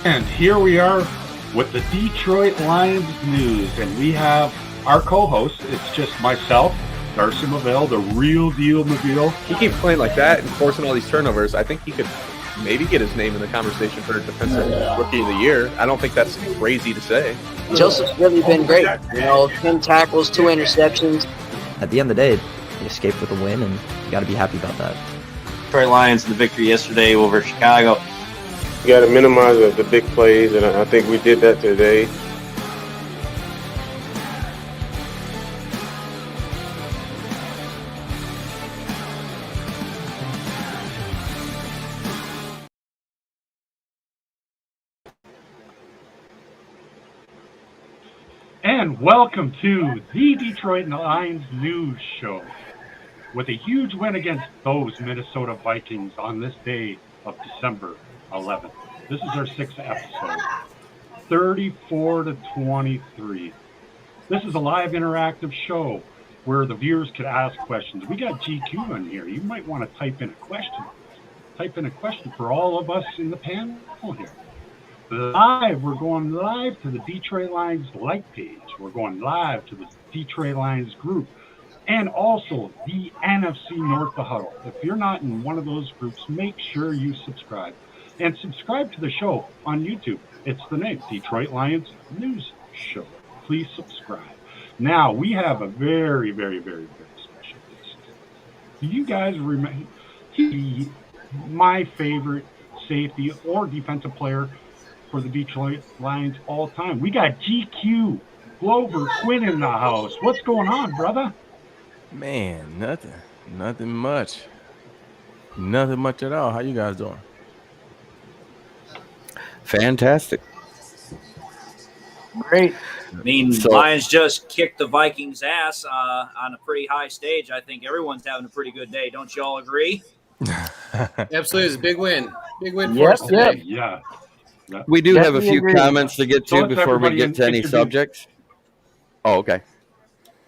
And here we are with the Detroit Lions news, and we have our co-host. It's just myself, Darcy Maville, the real deal Maville. He keeps playing like that and forcing all these turnovers. I think he could maybe get his name in the conversation for defensive rookie of the year. I don't think that's crazy to say. Joseph's really been great. 10 tackles, 2 interceptions. At the end of the day, they escaped with a win, and you got to be happy about that. Detroit Lions in the victory yesterday over Chicago. You got to minimize the big plays, and I think we did that today. And welcome to the Detroit Lions news show. With a huge win against those Minnesota Vikings on this day of December 11th. This is our 6th episode. 34-23. This is a live interactive show where the viewers could ask questions. We got GQ in here. You might want to type in a question. Type in a question for all of us in the panel here. We're going live to the Detroit Lions like page. We're going live to the Detroit Lions group. And also the NFC North The Huddle. If you're not in one of those groups, make sure you subscribe. And subscribe to the show on YouTube. It's the name, Detroit Lions News Show. Please subscribe. Now, we have a very, very, very, very special guest. Do you guys remember? He's my favorite safety or defensive player for the Detroit Lions all time. We got GQ Glover Quin in the house. What's going on, brother? Man, nothing much at all. How you guys doing? Fantastic. Great. I mean, Lions just kicked the Vikings' ass on a pretty high stage. I think everyone's having a pretty good day. Don't you all agree? Absolutely. It's a big win. Big win for us today. Yeah. We do have a few comments to get to before we get to any subjects. Oh, okay.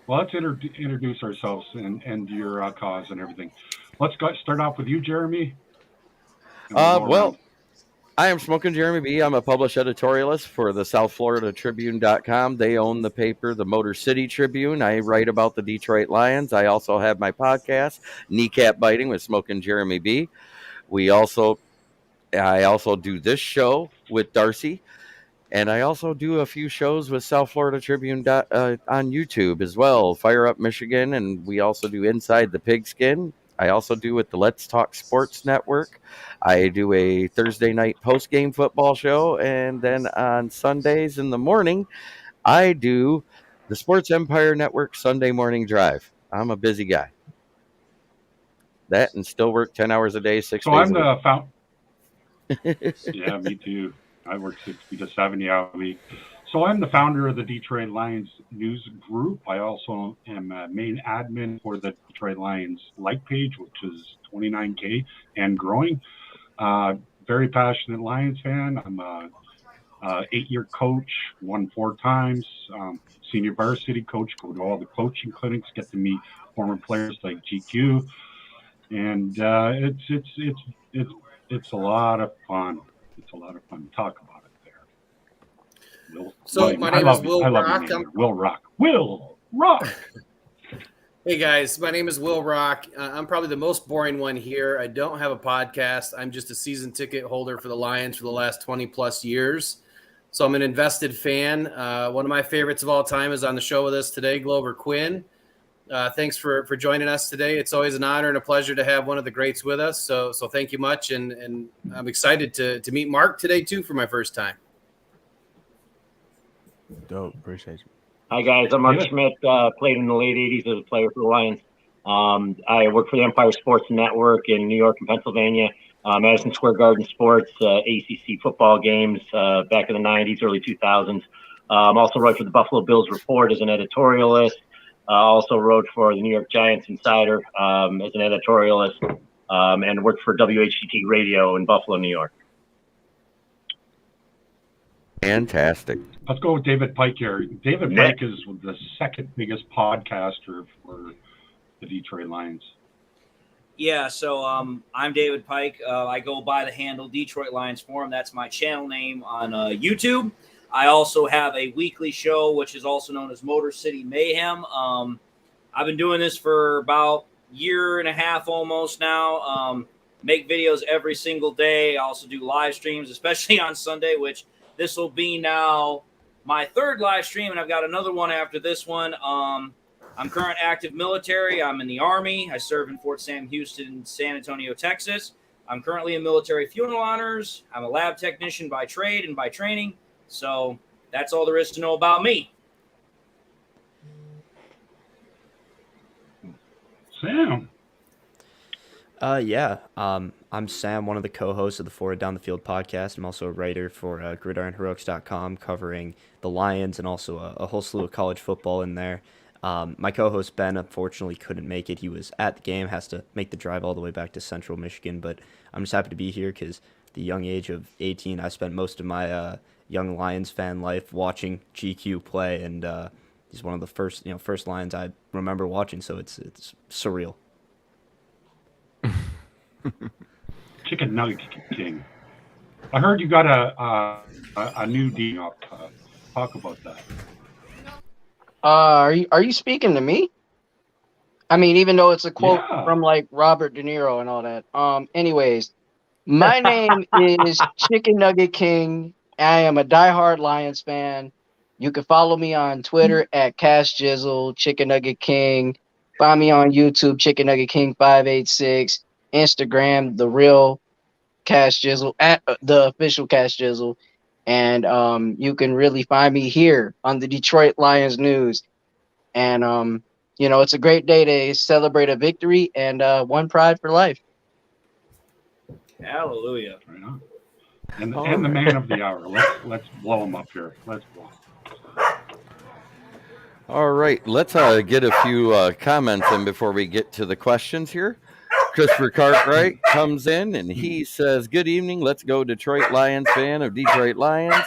Well, let's introduce ourselves and your cause and everything. Let's start off with you, Jeremy. Well, I am Smoking Jeremy B. I'm a published editorialist for the South Florida Tribune.com. They own the paper, the Motor City Tribune. I write about the Detroit Lions. I also have my podcast, Kneecap Biting with Smoking Jeremy B. I also do this show with Darcy. And I also do a few shows with South Florida Tribune on YouTube as well. Fire Up Michigan, and we also do Inside the Pigskin. I also do with the Let's Talk Sports Network. I do a Thursday night post-game football show, and then on Sundays in the morning, I do the Sports Empire Network Sunday Morning Drive. I'm a busy guy. That and still work 10 hours a day, 6 days I'm a the founder. Yeah, me too. I work 60 to 70 hours a week. So I'm the founder of the Detroit Lions news group. I also am a main admin for the Detroit Lions like page, which is 29K and growing. Very passionate Lions fan. I'm a 8-year coach, won 4 times. Senior varsity coach, go to all the coaching clinics, get to meet former players like GQ. And it's a lot of fun. It's a lot of fun to talk about it there. My name is Will Rock. Will Rock. Hey, guys. My name is Will Rock. I'm probably the most boring one here. I don't have a podcast. I'm just a season ticket holder for the Lions for the last 20-plus years. So I'm an invested fan. One of my favorites of all time is on the show with us today, Glover Quin. Thanks for joining us today. It's always an honor and a pleasure to have one of the greats with us. So thank you much. And I'm excited to meet Mark today, too, for my first time. Dope. Appreciate you. Hi, guys. I'm Mark Shmidt. Played in the late 80s as a player for the Lions. I work for the Empire Sports Network in New York and Pennsylvania. Madison Square Garden Sports, ACC football games back in the 90s, early 2000s. Also wrote for the Buffalo Bills Report as an editorialist. Also wrote for the New York Giants Insider as an editorialist, and worked for WHTT Radio in Buffalo, New York. Fantastic. Let's go with David Pike here. David Pike is the second biggest podcaster for the Detroit Lions. Yeah, so I'm David Pike. I go by the handle Detroit Lions Forum. That's my channel name on YouTube. I also have a weekly show, which is also known as Motor City Mayhem. I've been doing this for about a year and a half almost now. Make videos every single day. I also do live streams, especially on Sunday, which this will be now my third live stream, and I've got another one after this one. I'm current active military. I'm in the Army. I serve in Fort Sam Houston, San Antonio, Texas. I'm currently in military funeral honors. I'm a lab technician by trade and by training. So that's all there is to know about me. Sam. I'm Sam, one of the co-hosts of the Forward Down the Field podcast. I'm also a writer for GridironHeroics.com, covering the Lions and also a whole slew of college football in there. My co-host Ben unfortunately couldn't make it. He was at the game, has to make the drive all the way back to Central Michigan, but I'm just happy to be here because at the young age of 18, I spent most of my young Lions fan life watching GQ play, and he's one of the first Lions I remember watching, so it's surreal. Chicken Nugget King. I heard you got a new deal up. Talk about that. Are you speaking to me? I mean, even though it's a quote Yeah. from like Robert De Niro and all that. Anyways, my name is Chicken Nugget King. I am a diehard Lions fan. You can follow me on Twitter at Cash Jizzle, Chicken Nugget King. Find me on YouTube, Chicken Nugget King 586. Instagram, the real Cash Jizzle, at the official Cash Jizzle. And you can really find me here on the Detroit Lions News. And it's a great day to celebrate a victory and one pride for life. Hallelujah. Right on. And the man of the hour. Let's blow him up here. Let's blow him. All right, let's get a few comments in before we get to the questions here. Christopher Cartwright comes in and he says, "Good evening. Let's go Detroit Lions fan of Detroit Lions."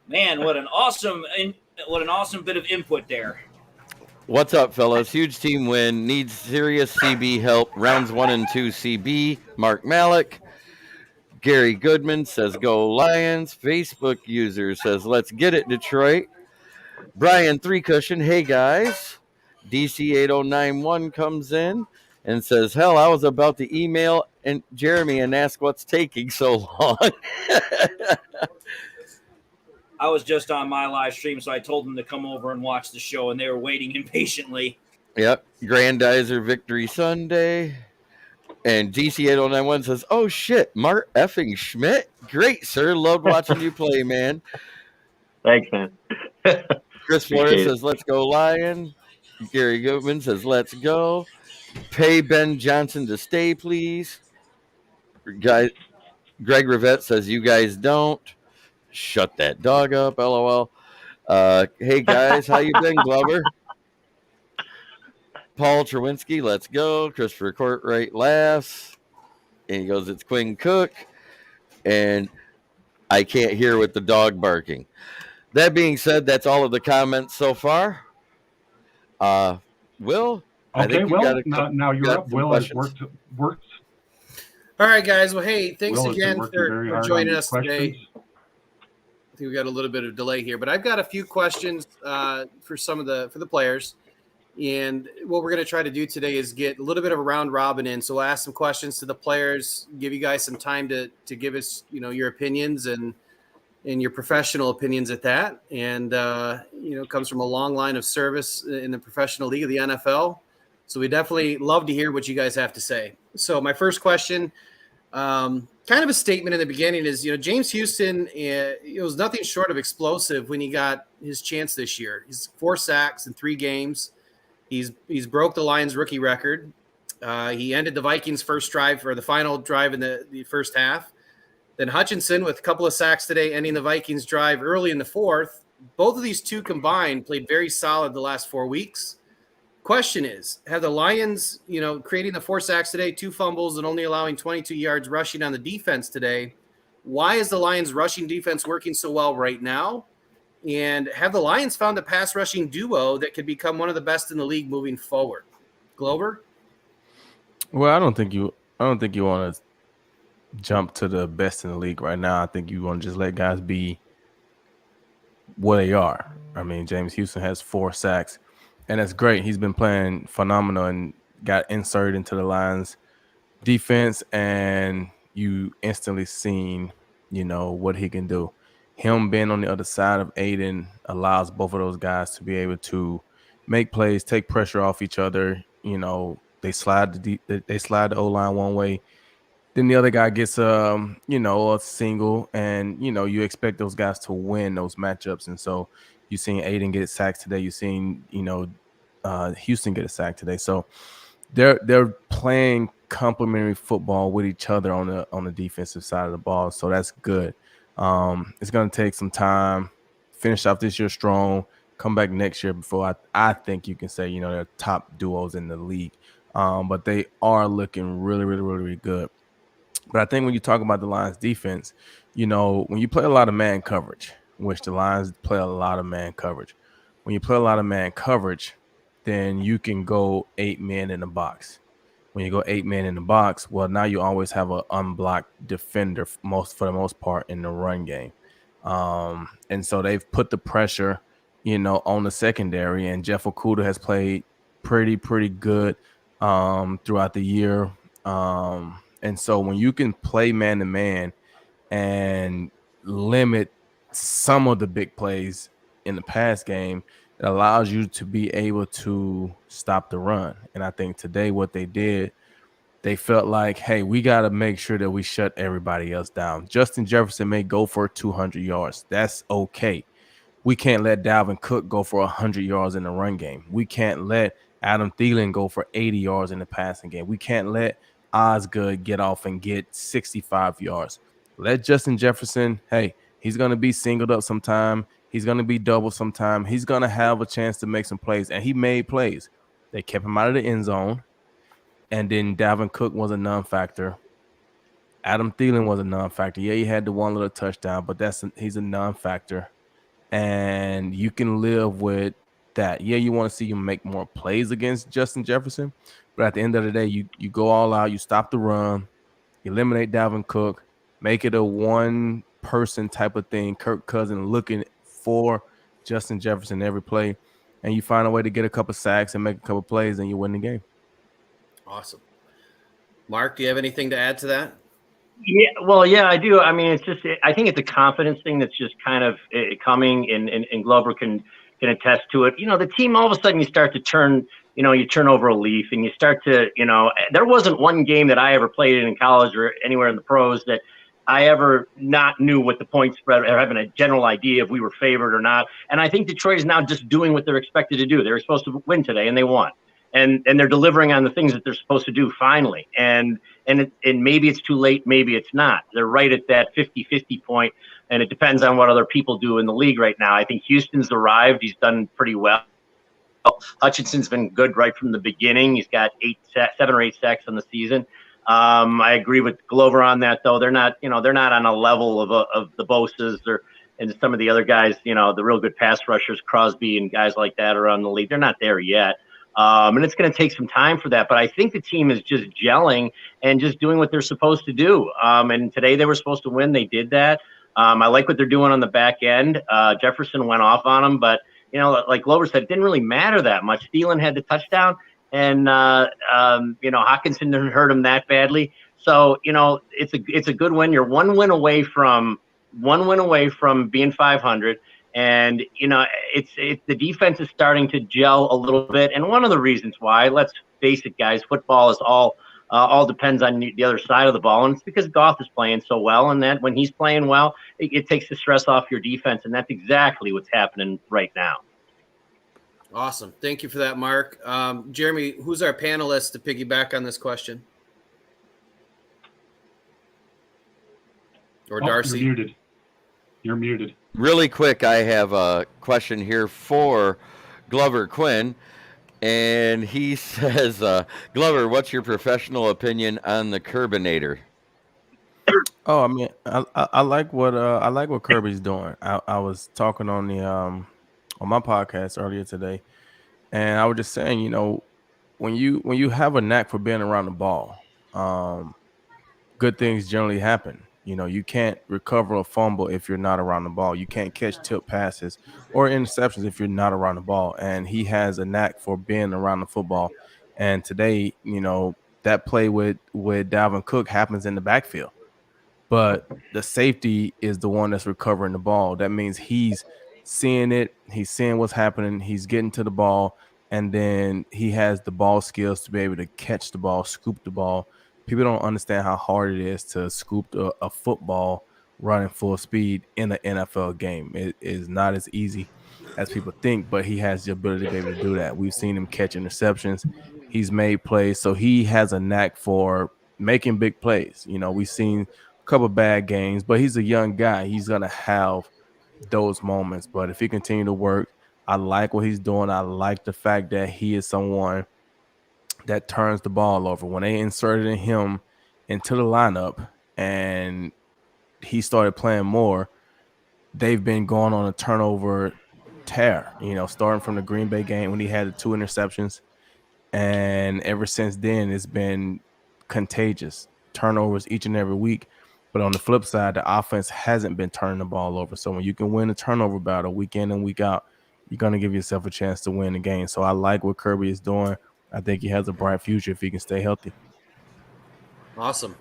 Man, what an awesome bit of input there. What's up, fellas? Huge team win. Needs serious CB help. Rounds 1 and 2 CB. Mark Malik. Gary Goodman says, "Go Lions." Facebook user says, "Let's get it, Detroit." Brian Three Cushion, "Hey guys." DC 8091 comes in and says, "Hell, I was about to email and Jeremy and ask what's taking so long." I was just on my live stream, so I told them to come over and watch the show, and they were waiting impatiently. Yep. Grandizer Victory Sunday. And DC 8091 says, "Oh shit, Mark effing Shmidt. Great, sir. Loved watching you play, man." Thanks, man. Chris Flores says, "Let's go Lion." Gary Goodman says, "Let's go." Pay Ben Johnson to stay, please. Greg Rivette says, "You guys don't." Shut that dog up, LOL. Hey guys, how you been, Glover? Paul Trewinski, "Let's go." Christopher Courtwright laughs. And he goes, "It's Quinn Cook." And I can't hear with the dog barking. That being said, that's all of the comments so far. Will? Okay, Will, now you're up. Will has worked. All right, guys. Well, hey, thanks Will has been again working very for hard joining on us questions. today. I think we got a little bit of delay here, but I've got a few questions for the players. And what we're going to try to do today is get a little bit of a round robin in. So we'll ask some questions to the players, give you guys some time to give us, your opinions and your professional opinions at that. And, it comes from a long line of service in the professional league of the NFL. So we definitely love to hear what you guys have to say. So my first question, kind of a statement in the beginning is, James Houston, it was nothing short of explosive when he got his chance this year. He's 4 sacks in 3 games. He's broke the Lions rookie record. He ended the Vikings first drive, or the final drive in the first half. Then Hutchinson with a couple of sacks today, ending the Vikings drive early in the fourth. Both of these two combined played very solid the last 4 weeks. Question is, have the Lions, creating the 4 sacks today, 2 fumbles, and only allowing 22 yards rushing on the defense today, why is the Lions rushing defense working so well right now? And have the Lions found a pass rushing duo that could become one of the best in the league moving forward? Glover? Well, I don't think you want to jump to the best in the league right now. I think you want to just let guys be what they are. I mean, James Houston has 4 sacks, and that's great. He's been playing phenomenal and got inserted into the Lions defense, and you instantly seen, what he can do. Him being on the other side of Aiden allows both of those guys to be able to make plays, take pressure off each other. They slide the O-line one way, then the other guy gets a single, and you expect those guys to win those matchups. And so you've seen Aiden get sacked today. You've seen Houston get a sack today. So they're playing complementary football with each other on the defensive side of the ball. So that's good. It's going to take some time. Finish off this year strong. Come back next year before I think you can say they're top duos in the league. But they are looking really, really, really, really good. But I think when you talk about the Lions defense, when you play a lot of man coverage, which the Lions play a lot of man coverage, when you play a lot of man coverage, then you can go 8 men in the box. When you go 8 men in the box, well, now you always have an unblocked defender for the most part in the run game. And so they've put the pressure, on the secondary, and Jeff Okudah has played pretty good throughout the year. And so when you can play man-to-man and limit some of the big plays in the pass game, it allows you to be able to stop the run. And I think today what they did, they felt like, hey, we got to make sure that we shut everybody else down. Justin Jefferson may go for 200 yards. That's okay. We can't let Dalvin Cook go for 100 yards in the run game. We can't let Adam Thielen go for 80 yards in the passing game. We can't let Osgood get off and get 65 yards. Let Justin Jefferson, hey, he's going to be singled up sometime. He's going to be doubled sometime. He's going to have a chance to make some plays, and he made plays. They kept him out of the end zone, and then Dalvin Cook was a non-factor. Adam Thielen was a non-factor. Yeah, he had the one little touchdown, but he's a non-factor, and you can live with that. Yeah, you want to see him make more plays against Justin Jefferson, but at the end of the day, you go all out, you stop the run, eliminate Dalvin Cook, make it a one-person type of thing, Kirk Cousins looking for Justin Jefferson every play, and you find a way to get a couple sacks and make a couple plays, and you win the game. Awesome. Mark, do you have anything to add to that? Yeah, I do. I mean, I think it's a confidence thing that's just kind of coming, and Glover can attest to it. The team, all of a sudden you start to turn, you turn over a leaf, and you start to, there wasn't one game that I ever played in college or anywhere in the pros that I ever not knew what the point spread or having a general idea if we were favored or not. And I think Detroit is now just doing what they're expected to do. They were supposed to win today, and they won. And they're delivering on the things that they're supposed to do finally. And maybe it's too late, maybe it's not. They're right at that 50-50 point, and it depends on what other people do in the league right now. I think Houston's arrived. He's done pretty well. Hutchinson's been good right from the beginning. He's got 7 or 8 sacks on the season. I agree with Glover on that, though. They're not on a level of the Bosa's and some of the other guys, the real good pass rushers, Crosby and guys like that around the league. They're not there yet. And it's going to take some time for that. But I think the team is just gelling and just doing what they're supposed to do. And today they were supposed to win. They did that. I like what they're doing on the back end. Jefferson went off on them, but, like Glover said, it didn't really matter that much. Thielen had the touchdown, and, Hockenson didn't hurt him that badly. So, it's a good win. You're one win away from being 500. And, it's the defense is starting to gel a little bit. And one of the reasons why, let's face it, guys, football is all depends on the other side of the ball. And it's because Goff is playing so well. And that when he's playing well, it takes the stress off your defense. And that's exactly what's happening right now. Awesome. Thank you for that, Mark. Jeremy, who's our panelist to piggyback on this question? Or Darcy? You're muted. Really quick, I have a question here for Glover Quin, and he says, Glover, what's your professional opinion on the Curbinator? Oh, I mean, I like what Kirby's doing. I was talking on the on my podcast earlier today, and I was just saying, when you have a knack for being around the ball, good things generally happen. You can't recover a fumble if you're not around the ball. You can't catch tip passes or interceptions if you're not around the ball. And he has a knack for being around the football. And today, that play with Dalvin Cook happens in the backfield, but the safety is the one that's recovering the ball. That means he's seeing it, he's seeing what's happening, he's getting to the ball, and then he has the ball skills to be able to catch the ball, scoop the ball. People don't understand how hard it is to scoop a football running full speed in an NFL game. It is not as easy as people think, but he has the ability to be able to do that. We've seen him catch interceptions. He's made plays, so he has a knack for making big plays. We've seen couple bad games, but he's a young guy. He's gonna have those moments. But if he continue to work, I like what he's doing. I like the fact that he is someone that turns the ball over. When they inserted him into the lineup and he started playing more, they've been going on a turnover tear. Starting from the Green Bay game when he had the 2 interceptions, and ever since then it's been contagious. Turnovers each and every week. But on the flip side, the offense hasn't been turning the ball over. So when you can win a turnover battle week in and week out, you're going to give yourself a chance to win the game. So I like what Kirby is doing. I think he has a bright future if he can stay healthy. Awesome.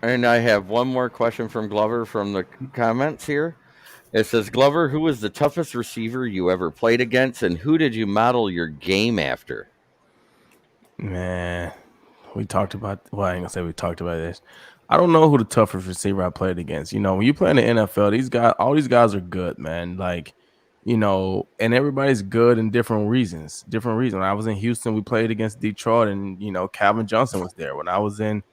And I have one more question from Glover from the comments here. It says, Glover, who was the toughest receiver you ever played against, and who did you model your game after? Man, we talked about, well, I ain't gonna say we talked about this. I don't know who the toughest receiver I played against. When you play in the NFL, all these guys are good, man. And everybody's good in different reasons. When I was in Houston, we played against Detroit, and Calvin Johnson was there. When I was in,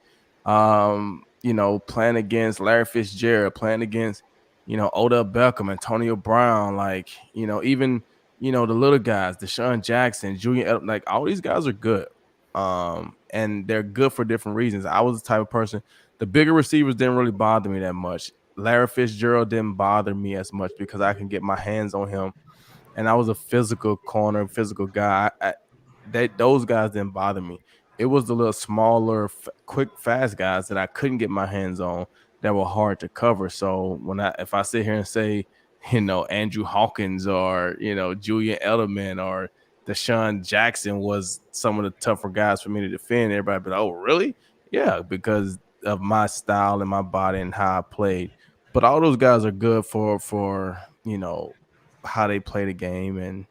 playing against Larry Fitzgerald, playing against, Odell Beckham, Antonio Brown, even the little guys, Deshaun Jackson, Julian, all these guys are good. And they're good for different reasons. I was the type of person, the bigger receivers didn't really bother me that much. Larry Fitzgerald didn't bother me as much because I can get my hands on him, and I was a physical corner, physical guy. Those guys didn't bother me. It was the little smaller, quick, fast guys that I couldn't get my hands on that were hard to cover. So if I sit here and say, Andrew Hawkins or Julian Edelman or Deshaun Jackson was some of the tougher guys for me to defend, everybody be like, oh, really? Yeah, because of my style and my body and how I played. But all those guys are good for how they play the game. And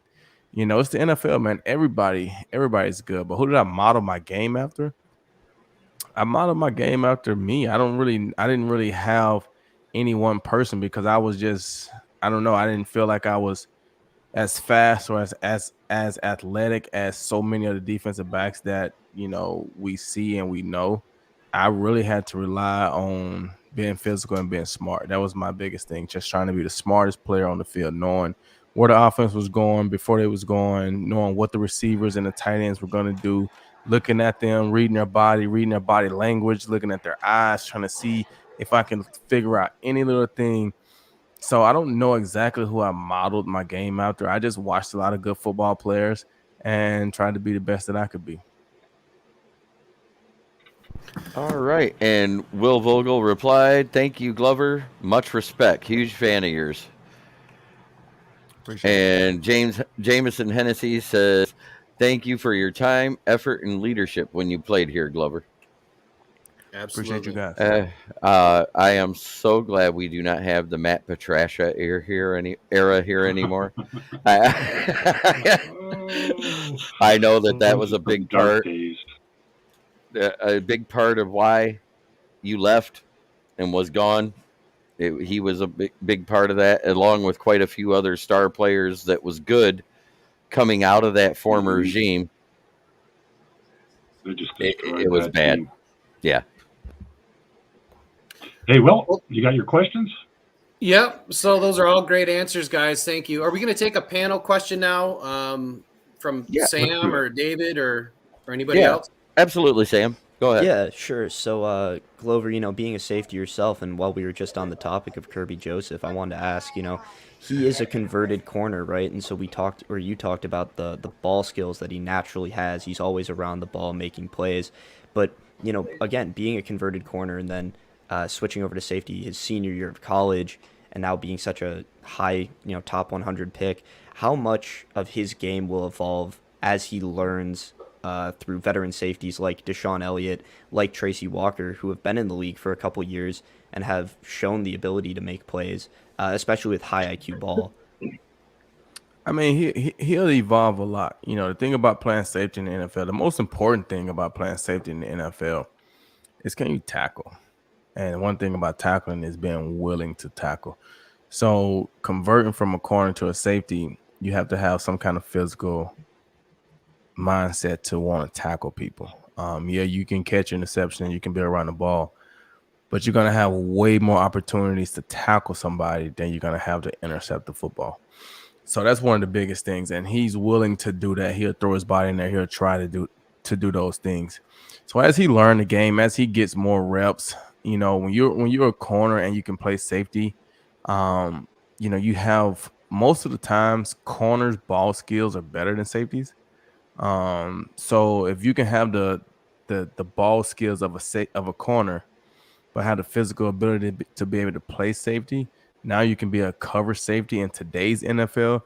it's the NFL, man. Everybody's good. But who did I model my game after? I modeled my game after me. I didn't really have any one person because I was just, I don't know, I didn't feel like I was as fast or as athletic as so many of the defensive backs that we see and we know. I really had to rely on being physical and being smart. That was my biggest thing, just trying to be the smartest player on the field, knowing where the offense was going before they was going, knowing what the receivers and the tight ends were going to do, looking at them, reading their body language, looking at their eyes, trying to see if I can figure out any little thing. So I don't know exactly who I modeled my game after. I just watched a lot of good football players and tried to be the best that I could be. All right. And Will Vogel replied, thank you, Glover. Much respect. Huge fan of yours. Appreciate and Jameson Hennessy says, thank you for your time, effort, and leadership when you played here, Glover. Absolutely. Appreciate you guys. I am so glad we do not have the Matt Patricia era here anymore. I know that was a big part. A big part of why you left and was gone. He was a big part of that, along with quite a few other star players that was good coming out of that former regime. It was bad. Team. Yeah. Hey, Will, you got your questions? Yep. So those are all great answers, guys. Thank you. Are we going to take a panel question now from Sam or David or anybody else? Absolutely, Sam. Go ahead. Yeah, sure. So, Glover, being a safety yourself, and while we were just on the topic of Kirby Joseph, I wanted to ask, he is a converted corner, right? And so you talked about the ball skills that he naturally has. He's always around the ball making plays. But, again, being a converted corner and then switching over to safety his senior year of college and now being such a high, top 100 pick, how much of his game will evolve as he learns through veteran safeties like Deshaun Elliott, like Tracy Walker, who have been in the league for a couple years and have shown the ability to make plays, especially with high IQ ball. I mean, he'll evolve a lot. The thing about playing safety in the NFL, the most important thing about playing safety in the NFL is can you tackle? And one thing about tackling is being willing to tackle. So converting from a corner to a safety, you have to have some kind of physical mindset to want to tackle people. Yeah, you can catch interception and you can be around the ball, but you're going to have way more opportunities to tackle somebody than you're going to have to intercept the football. So that's one of the biggest things, and he's willing to do that. He'll throw his body in there. He'll try to do those things. So as he learns the game, as he gets more reps, when you're a corner and you can play safety, you have most of the times corners' ball skills are better than safeties. So if you can have the ball skills of a corner, but have the physical ability to be able to play safety, now you can be a cover safety in today's NFL.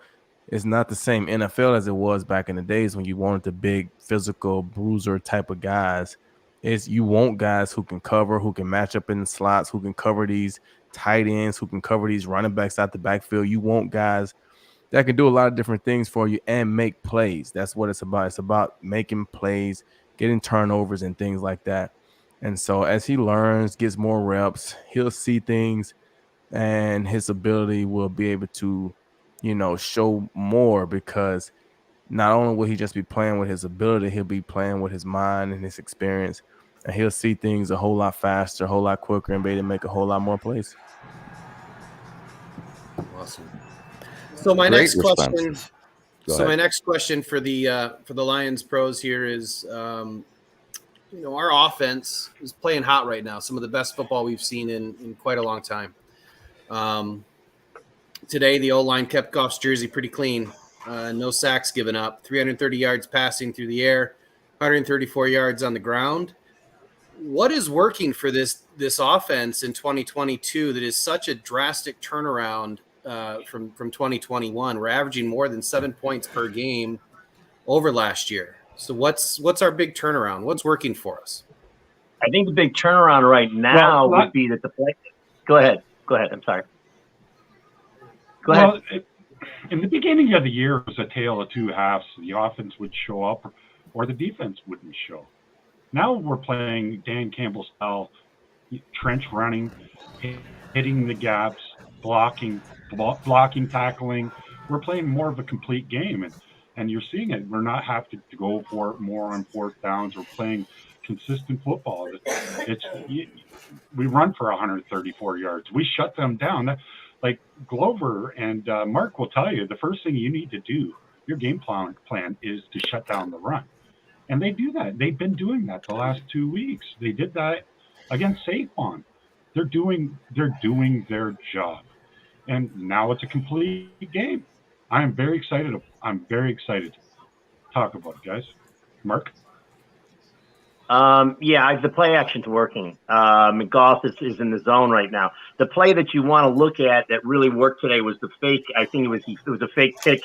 It's not the same NFL as it was back in the days when you wanted the big physical bruiser type of guys. You want guys who can cover, who can match up in the slots, who can cover these tight ends, who can cover these running backs out the backfield. You want guys that can do a lot of different things for you and make plays. That's what it's about. It's about making plays, getting turnovers and things like that. And so as he learns, gets more reps, he'll see things and his ability will be able to, show more, because not only will he just be playing with his ability, he'll be playing with his mind and his experience, and he'll see things a whole lot faster, a whole lot quicker, and be able to make a whole lot more plays. Awesome. So my next question. My next question for the Lions pros here is, our offense is playing hot right now. Some of the best football we've seen in quite a long time. Today, the O-line kept Goff's jersey pretty clean. No sacks given up. 330 yards passing through the air, 134 yards on the ground. What is working for this offense in 2022 that is such a drastic turnaround from 2021? We're averaging more than 7 points per game over last year. So what's our big turnaround? What's working for us? I think the big turnaround right now would be that the play. Go ahead. I'm sorry. Go ahead. In the beginning of the year, it was a tale of two halves. The offense would show up or the defense wouldn't show. Now we're playing Dan Campbell style, trench running, hitting the gaps, blocking, tackling. We're playing more of a complete game, and you're seeing it. We're not having to go for it more on fourth downs. We're playing consistent football. We run for 134 yards. We shut them down. Like Glover and Mark will tell you, the first thing you need to do, your game plan is to shut down the run. And they do that. They've been doing that the last 2 weeks. They did that against Saquon. They're doing their job. And now it's a complete game. I'm very excited to talk about it, guys. Mark? The play action's working. Goff is in the zone right now. The play that you want to look at that really worked today was the fake. I think it was a fake pick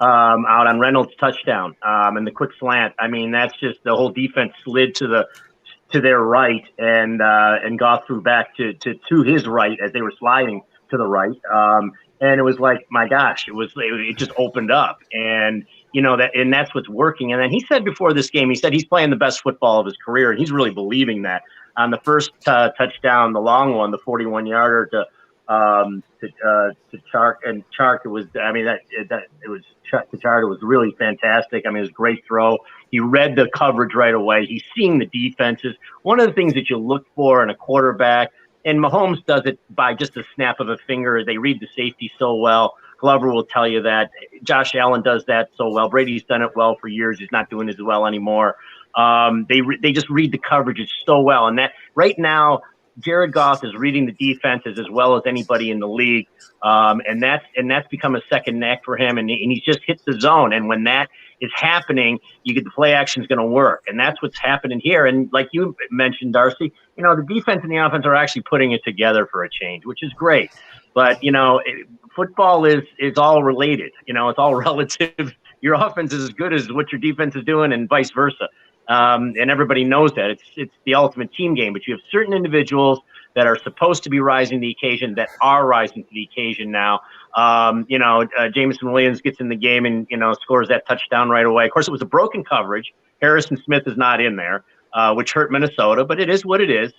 out on Reynolds' touchdown, and the quick slant. I mean, that's just the whole defense slid to their right, and Goff threw back to his right as they were sliding to the right. And it was like, my gosh, it just opened up, and that's what's working. And then he said before this game, he said he's playing the best football of his career, and he's really believing that. On the first touchdown, the long one, the 41-yarder to Chark, and Chark, it was Chark. It was really fantastic. I mean, it was a great throw. He read the coverage right away. He's seeing the defenses. One of the things that you look for in a quarterback, and Mahomes does it by just a snap of a finger. They read the safety so well. Glover will tell you that. Josh Allen does that so well. Brady's done it well for years. He's not doing it as well anymore. They just read the coverages so well. And that right now, Jared Goff is reading the defenses as well as anybody in the league. And that's become a second neck for him. And he's just hit the zone. And when that is happening, you get the play action is going to work. And that's what's happening here. And like you mentioned, Darcy, the defense and the offense are actually putting it together for a change, which is great. But, football is all related. It's all relative. Your offense is as good as what your defense is doing and vice versa. And everybody knows that. It's the ultimate team game. But you have certain individuals that are supposed to be rising to the occasion that are rising to the occasion now. Jameson Williams gets in the game and, scores that touchdown right away. Of course, it was a broken coverage. Harrison Smith is not in there, which hurt Minnesota, but it is what it is.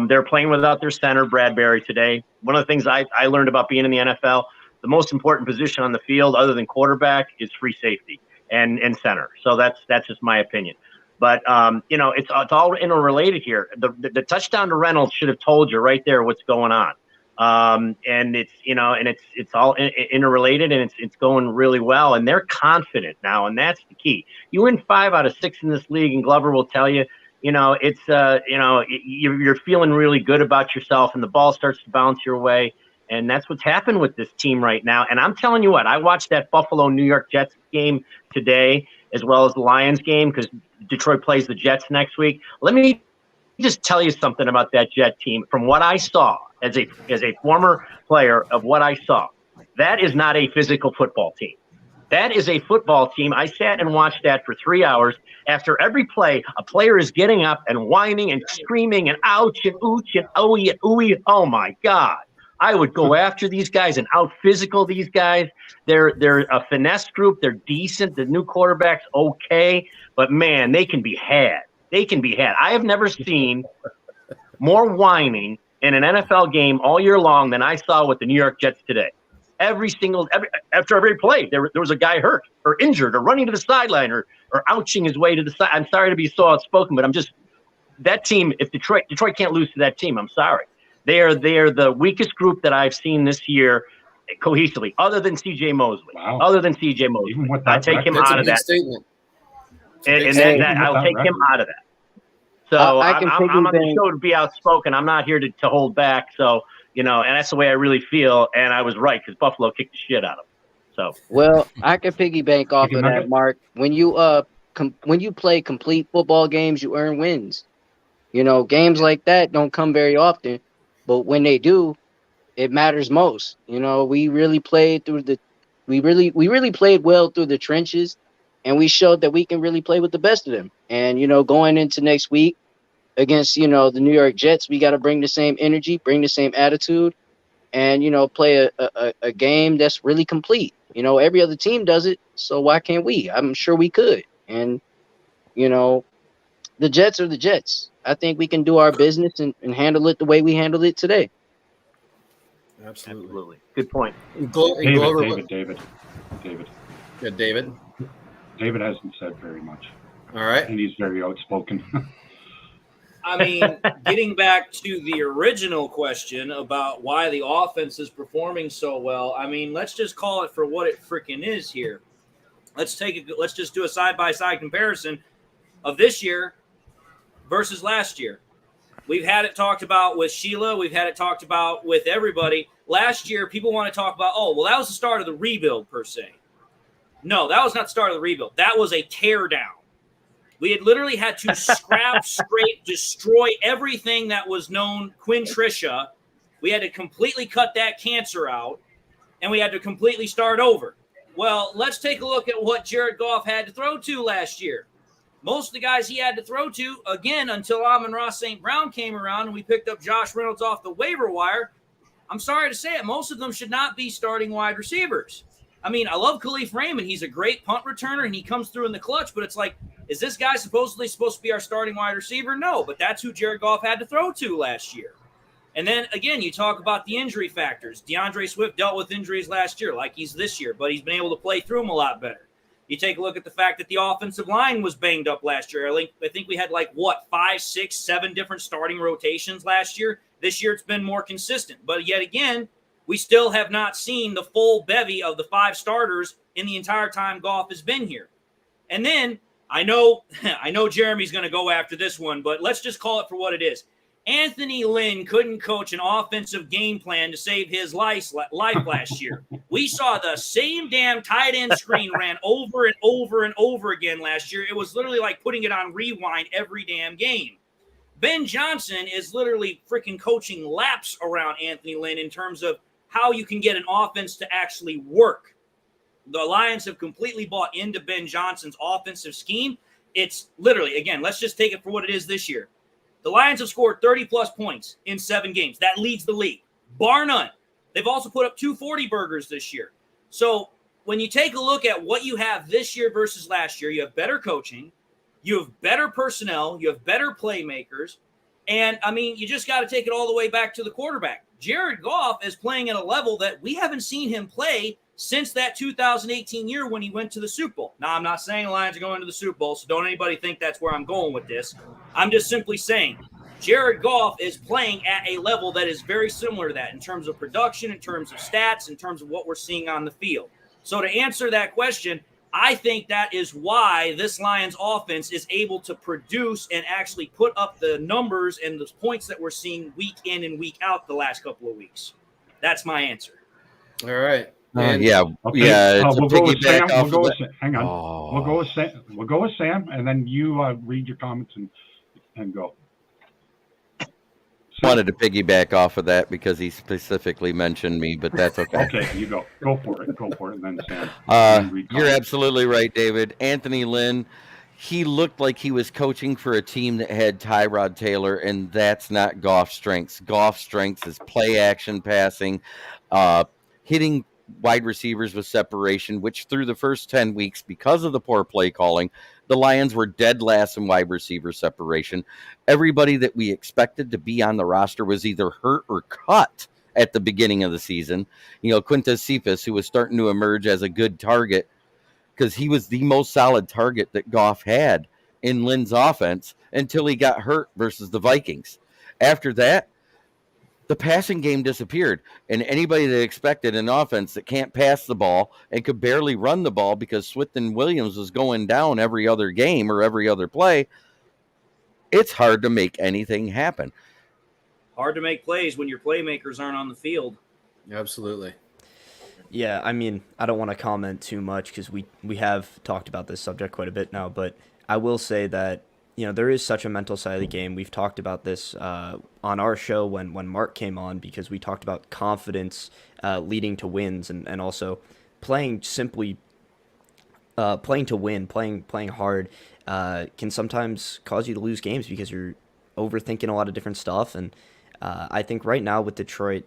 They're playing without their center, Bradbury, today. One of the things I learned about being in the NFL, the most important position on the field other than quarterback is free safety and center. So that's just my opinion. But, it's all interrelated here. The touchdown to Reynolds should have told you right there what's going on. And it's all interrelated, and it's going really well. And they're confident now, and that's the key. You win 5 out of 6 in this league, and Glover will tell you, you're feeling really good about yourself, and the ball starts to bounce your way. And that's what's happened with this team right now. And I'm telling you what, I watched that Buffalo-New York Jets game today, as well as the Lions game, because Detroit plays the Jets next week. Let me just tell you something about that Jet team. From what I saw as a former player of what I saw, that is not a physical football team. That is a football team. I sat and watched that for 3 hours. After every play, a player is getting up and whining and screaming and ouch and ooch and ooey and ooey. Oh, my God. I would go after these guys and out-physical these guys. They're a finesse group. They're decent. The new quarterback's okay. But, man, they can be had. They can be had. I have never seen more whining in an NFL game all year long than I saw with the New York Jets today. After every play, there was a guy hurt or injured or running to the sideline or ouching his way to the side. I'm sorry to be so outspoken, but that team, if Detroit can't lose to that team, I'm sorry. They are the weakest group that I've seen this year cohesively, other than C.J. Mosley. Wow. Other than C.J. Mosley. I take him out of that. Statement. And I'll take him out of that. So I'm on the show to be outspoken. I'm not here to hold back. So, and that's the way I really feel. And I was right, because Buffalo kicked the shit out of them. So, well, I can piggyback off of that, Mark. When you play complete football games, you earn wins. Games like that don't come very often, but when they do, it matters most. We really played we really played well through the trenches, and we showed that we can really play with the best of them. And going into next week against the New York Jets, we got to bring the same energy, bring the same attitude, and play a game that's really complete. Every other team does it, so why can't we? I'm sure we could. And the Jets are the Jets. I think we can do our business and handle it the way we handled it today. Absolutely. Good point. David. Yeah, David. David hasn't said very much. All right. And he's very outspoken. I mean, getting back to the original question about why the offense is performing so well, I mean, let's just call it for what it freaking is here. Let's just do a side-by-side comparison of this year versus last year. We've had it talked about with Sheila. We've had it talked about with everybody. Last year, people want to talk about, that was the start of the rebuild per se. No, that was not the start of the rebuild. That was a tear down. We had literally had to scrap, scrape, destroy everything that was known Quin Trisha. We had to completely cut that cancer out, and we had to completely start over. Well, let's take a look at what Jared Goff had to throw to last year. Most of the guys he had to throw to, again, until Amon-Ra St. Brown came around and we picked up Josh Reynolds off the waiver wire, I'm sorry to say it, most of them should not be starting wide receivers. I mean, I love Khalif Raymond. He's a great punt returner, and he comes through in the clutch, but it's like, is this guy supposed to be our starting wide receiver? No, but that's who Jared Goff had to throw to last year. And then, again, you talk about the injury factors. DeAndre Swift dealt with injuries last year like he's this year, but he's been able to play through them a lot better. You take a look at the fact that the offensive line was banged up last year. I think we had 5, 6, 7 different starting rotations last year. This year it's been more consistent. But yet again, we still have not seen the full bevy of the 5 starters in the entire time Goff has been here. And then I know Jeremy's going to go after this one, but let's just call it for what it is. Anthony Lynn couldn't coach an offensive game plan to save his life last year. We saw the same damn tight end screen ran over and over and over again last year. It was literally like putting it on rewind every damn game. Ben Johnson is literally freaking coaching laps around Anthony Lynn in terms of how you can get an offense to actually work. The Lions have completely bought into Ben Johnson's offensive scheme. It's literally, again, let's just take it for what it is this year. The Lions have scored 30-plus points in 7 games. That leads the league, bar none. They've also put up 240 burgers this year. So when you take a look at what you have this year versus last year, you have better coaching, you have better personnel, you have better playmakers, and, I mean, you just got to take it all the way back to the quarterback. Jared Goff is playing at a level that we haven't seen him play since that 2018 year when he went to the Super Bowl. Now, I'm not saying the Lions are going to the Super Bowl, so don't anybody think that's where I'm going with this. I'm just simply saying Jared Goff is playing at a level that is very similar to that in terms of production, in terms of stats, in terms of what we're seeing on the field. So to answer that question, I think that is why this Lions offense is able to produce and actually put up the numbers and the points that we're seeing week in and week out the last couple of weeks. That's my answer. All right. Yeah. It's we'll a go with piggyback Sam. off We'll go of with that. Sam. Hang on. Oh. We'll go with Sam. We'll go with Sam, and then you read your comments and go. Wanted to piggyback off of that because he specifically mentioned me, but that's okay. Okay, you go. Go for it. And then Sam. You're absolutely right, David. Anthony Lynn, he looked like he was coaching for a team that had Tyrod Taylor, and that's not Goff's strengths. Goff's strengths is play action passing, hitting wide receivers with separation, which through the first 10 weeks, because of the poor play calling, the Lions were dead last in wide receiver separation. Everybody that we expected to be on the roster was either hurt or cut at the beginning of the season. You know, Quintus Cephas, who was starting to emerge as a good target because he was the most solid target that Goff had in Lynn's offense until he got hurt versus the Vikings. After that, the passing game disappeared, and anybody that expected an offense that can't pass the ball and could barely run the ball because Swift and Williams was going down every other game or every other play, it's hard to make anything happen. Hard to make plays when your playmakers aren't on the field. Absolutely. Yeah, I mean, I don't want to comment too much because we have talked about this subject quite a bit now, but I will say that, you know, there is such a mental side of the game. We've talked about this on our show when Mark came on because we talked about confidence leading to wins and also playing simply playing to win, playing hard can sometimes cause you to lose games because you're overthinking a lot of different stuff. And I think right now with Detroit,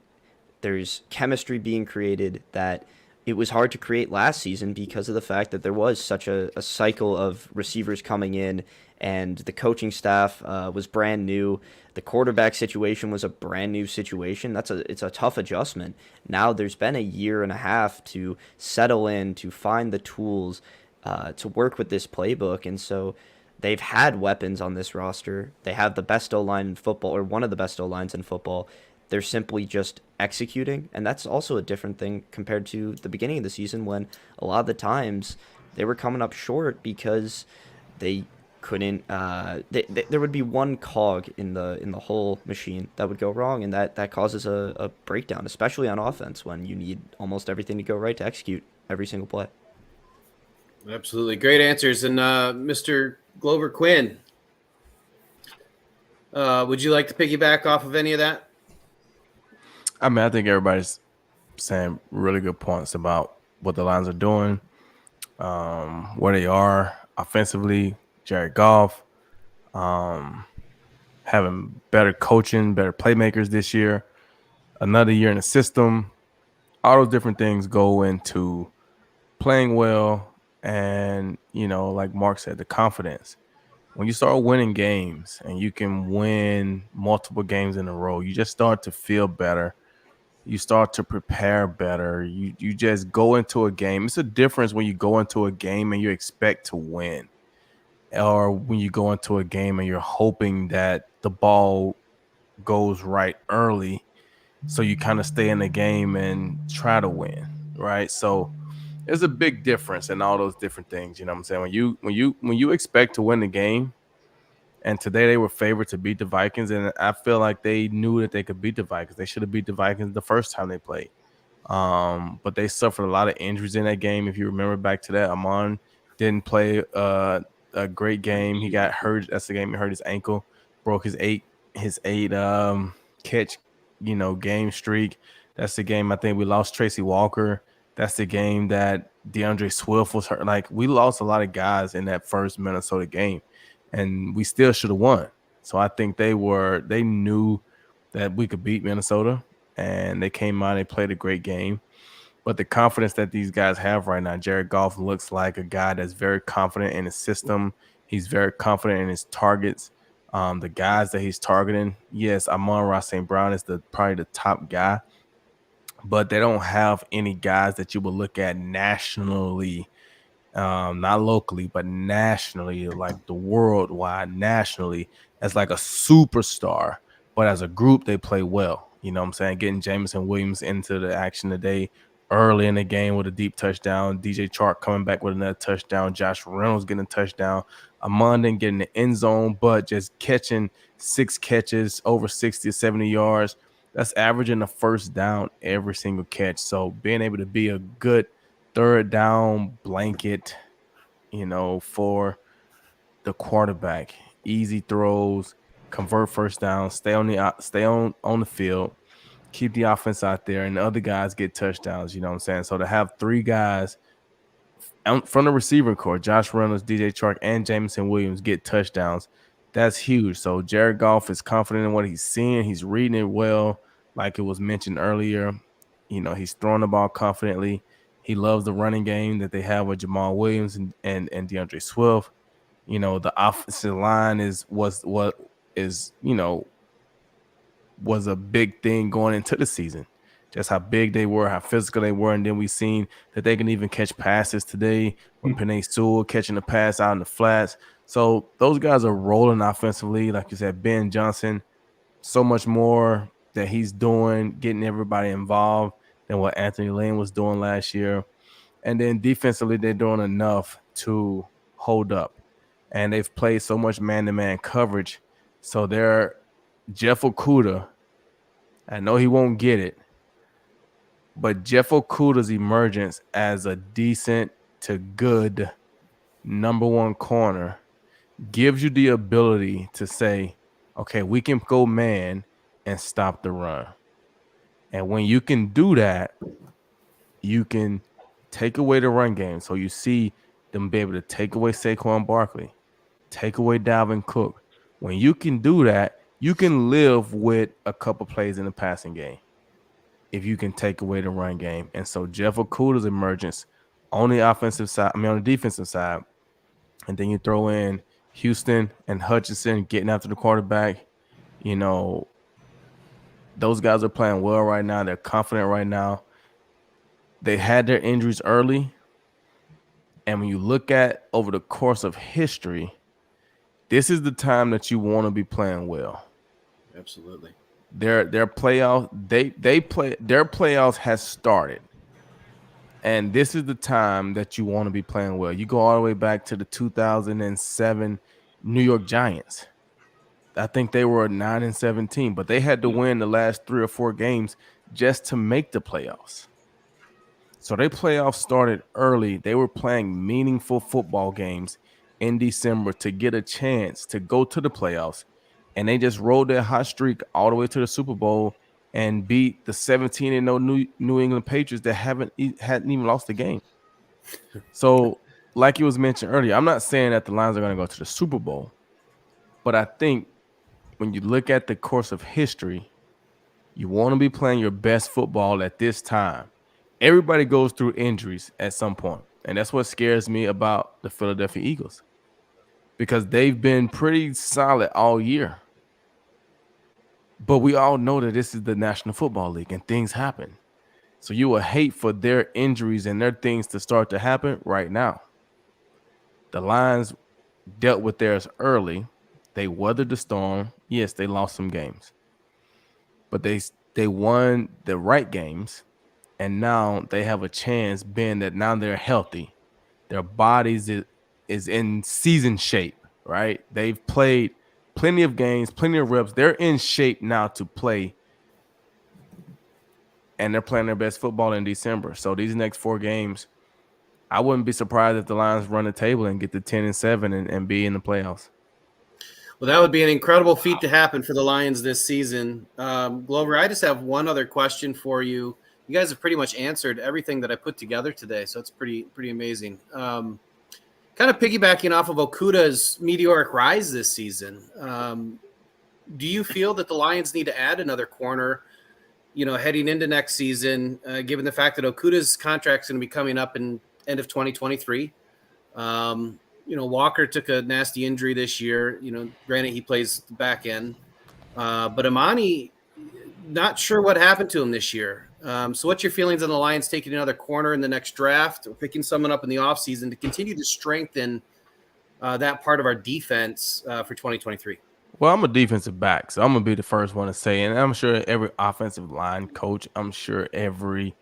there's chemistry being created that it was hard to create last season because of the fact that there was such a cycle of receivers coming in and the coaching staff was brand new. The quarterback situation was a brand new situation. It's a tough adjustment. Now there's been a year and a half to settle in, to find the tools, to work with this playbook. And so they've had weapons on this roster. They have the best O-line in football, or one of the best O-lines in football. They're simply just executing, and that's also a different thing compared to the beginning of the season when a lot of the times they were coming up short because they couldn't. There would be one cog in the whole machine that would go wrong, and that causes a breakdown, especially on offense when you need almost everything to go right to execute every single play. Absolutely. Great answers. And Mr. Glover Quin, would you like to piggyback off of any of that? I mean, I think everybody's saying really good points about what the Lions are doing, where they are offensively. Jared Goff, having better coaching, better playmakers this year, another year in the system. All those different things go into playing well. And, you know, like Mark said, the confidence. When you start winning games and you can win multiple games in a row, you just start to feel better. You start to prepare better. You just go into a game. It's a difference when you go into a game and you expect to win, or when you go into a game and you're hoping that the ball goes right early so you kind of stay in the game and try to win, right? So there's a big difference in all those different things. You know what I'm saying? When you expect to win the game, and today they were favored to beat the Vikings, and I feel like they knew that they could beat the Vikings. They should have beat the Vikings the first time they played. But they suffered a lot of injuries in that game. If you remember back to that, Amon didn't play a great game. He got hurt. That's the game he hurt his ankle, broke his eight catch game streak. That's the game I think we lost Tracy Walker. That's the game that DeAndre Swift was hurt. Like, we lost a lot of guys in that first Minnesota game, and we still should have won. So I think they knew that we could beat Minnesota, and they came out and played a great game. But the confidence that these guys have right now, Jared Goff looks like a guy that's very confident in his system. He's very confident in his targets. The guys that he's targeting, yes, Amon-Ra St. Brown is probably the top guy, but they don't have any guys that you would look at nationally, not locally, but nationally, like the worldwide, nationally, as like a superstar. But as a group, they play well. You know what I'm saying? Getting Jameson Williams into the action today, early in the game with a deep touchdown. DJ Chark coming back with another touchdown. Josh Reynolds getting a touchdown. Amon didn't get in the end zone, but just catching 6 catches over 60 or 70 yards. That's averaging a first down every single catch. So being able to be a good third down blanket, for the quarterback, easy throws, convert first down, stay on the field, keep the offense out there, and the other guys get touchdowns. You know what I'm saying? So to have 3 guys from the receiving core, Josh Reynolds, DJ Chark, and Jameson Williams get touchdowns, that's huge. So Jared Goff is confident in what he's seeing. He's reading it well, like it was mentioned earlier. He's throwing the ball confidently. He loves the running game that they have with Jamal Williams and DeAndre Swift. The offensive line was a big thing going into the season. Just how big they were, how physical they were, and then we seen that they can even catch passes today with Penei Sewell catching the pass out in the flats. So those guys are rolling offensively. Like you said, Ben Johnson, so much more that he's doing, getting everybody involved than what Anthony Lynn was doing last year. And then defensively, they're doing enough to hold up. And they've played so much man-to-man coverage. So they're Jeff Okudah, I know he won't get it, but Jeff Okudah's emergence as a decent to good number 1 corner gives you the ability to say, okay, we can go man and stop the run. And when you can do that, you can take away the run game. So you see them be able to take away Saquon Barkley, take away Dalvin Cook. When you can do that, you can live with a couple plays in the passing game if you can take away the run game. And so Jeff Okudah's emergence on the on the defensive side, and then you throw in Houston and Hutchinson getting after the quarterback. Those guys are playing well right now. They're confident right now. They had their injuries early. And when you look at over the course of history, this is the time that you want to be playing well. Absolutely. Their playoff, their playoffs has started. And this is the time that you want to be playing well. You go all the way back to the 2007 New York Giants. I think they were 9-17, but they had to win the last 3 or 4 games just to make the playoffs. So their playoffs started early. They were playing meaningful football games in December to get a chance to go to the playoffs. And they just rolled their hot streak all the way to the Super Bowl and beat the 17-0 New England Patriots that hadn't even lost the game. So, like it was mentioned earlier, I'm not saying that the Lions are going to go to the Super Bowl, but I think when you look at the course of history, you want to be playing your best football at this time. Everybody goes through injuries at some point, and that's what scares me about the Philadelphia Eagles, because they've been pretty solid all year. But we all know that this is the National Football League and things happen. So you will hate for their injuries and their things to start to happen right now. The Lions dealt with theirs early. They weathered the storm. Yes, they lost some games, but they won the right games, and now they have a chance, being that now they're healthy. Their bodies is in season shape, right? They've played plenty of games, plenty of reps. They're in shape now to play, and they're playing their best football in December. So these next 4 games, I wouldn't be surprised if the Lions run the table and get to 10-7 and be in the playoffs. Well, that would be an incredible feat to happen for the Lions this season. Glover, I just have one other question for you. You guys have pretty much answered everything that I put together today, so it's pretty amazing. Kind of piggybacking off of Okuda's meteoric rise this season, do you feel that the Lions need to add another corner, heading into next season, given the fact that Okuda's contract's going to be coming up in end of 2023? Walker took a nasty injury this year. Granted, he plays the back end. But Amani, not sure what happened to him this year. So what's your feelings on the Lions taking another corner in the next draft or picking someone up in the offseason to continue to strengthen that part of our defense for 2023? Well, I'm a defensive back, so I'm going to be the first one to say, and I'm sure every offensive line coach, I'm sure every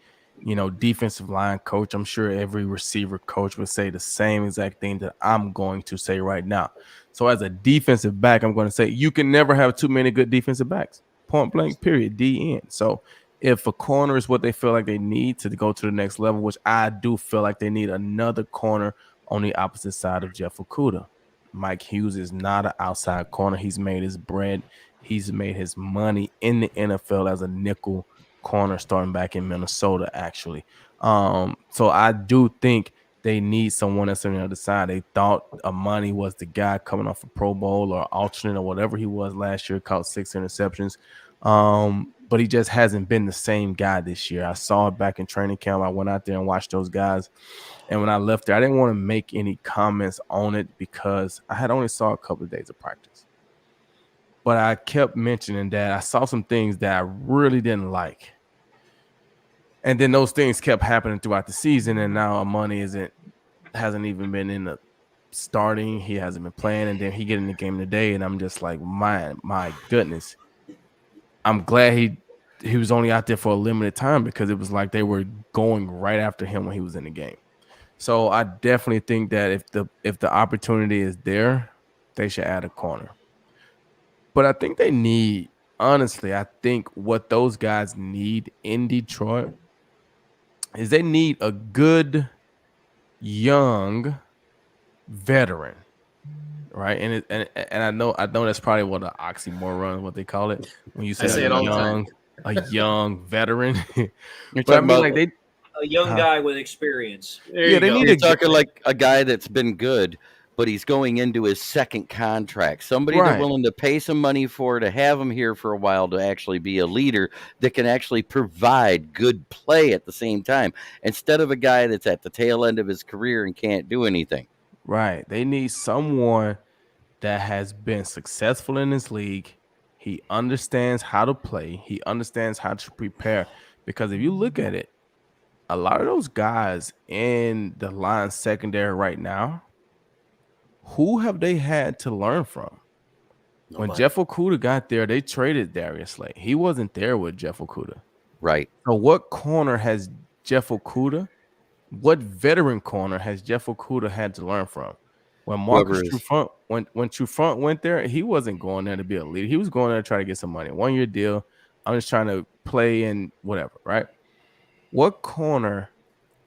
defensive line coach, I'm sure every receiver coach would say the same exact thing that I'm going to say right now. So as a defensive back, I'm going to say you can never have too many good defensive backs. Point blank, period, D end. So if a corner is what they feel like they need to go to the next level, which I do feel like they need another corner on the opposite side of Jeff Okudah. Mike Hughes is not an outside corner. He's made his bread. He's made his money in the NFL as a nickel corner starting back in Minnesota, actually. So I do think they need someone that's on the other side. They thought Amani was the guy coming off a Pro Bowl or alternate or whatever he was last year, caught 6 interceptions. But he just hasn't been the same guy this year. I saw it back in training camp. I went out there and watched those guys. And when I left there, I didn't want to make any comments on it because I had only saw a couple of days of practice. But I kept mentioning that I saw some things that I really didn't like. And then those things kept happening throughout the season. And now Amani hasn't even been in the starting. He hasn't been playing. And then he get in the game today. And I'm just like, my goodness. I'm glad he was only out there for a limited time because it was like they were going right after him when he was in the game. So I definitely think that if the opportunity is there, they should add a corner. But I think they need, honestly, I think what those guys need in Detroit is they need a good young veteran, right? And I know that's probably what an oxymoron, what they call it when you say a young veteran. But I mean, like a young guy with experience. You're talking like a guy that's been good, but he's going into his second contract. Somebody they're willing to pay some money for, to have him here for a while, to actually be a leader that can actually provide good play at the same time, instead of a guy that's at the tail end of his career and can't do anything. Right. They need someone that has been successful in this league. He understands how to play. He understands how to prepare. Because if you look at it, a lot of those guys in the Lions secondary right now, who have they had to learn from? Nobody. When Jeff Okudah got there, they traded Darius Slay. He wasn't there with Jeff Okudah. Right. So what corner has Jeff Okudah? What veteran corner has Jeff Okudah had to learn from? When Marcus Trufant, when Trufant went there, he wasn't going there to be a leader. He was going there to try to get some money. 1-year deal. I'm just trying to play and whatever, right? What corner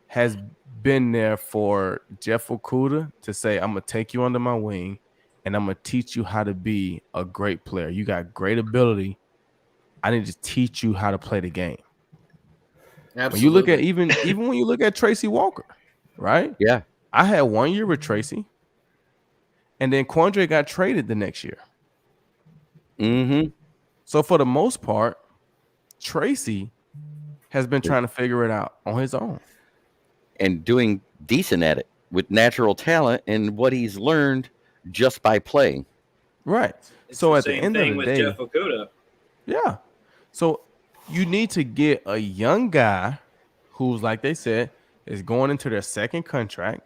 has been there for Jeff Okudah to say, I'm going to take you under my wing and I'm going to teach you how to be a great player. You got great ability. I need to teach you how to play the game. Absolutely. When you look at even when you look at Tracy Walker, right? Yeah. I had 1 year with Tracy, and then Quandre got traded the next year. Mm-hmm. So for the most part, Tracy has been trying to figure it out on his own. And doing decent at it with natural talent and what he's learned just by playing. Right. It's so the at the end of the with day, Jeff Okudah. Yeah. So you need to get a young guy who's, like they said, is going into their second contract,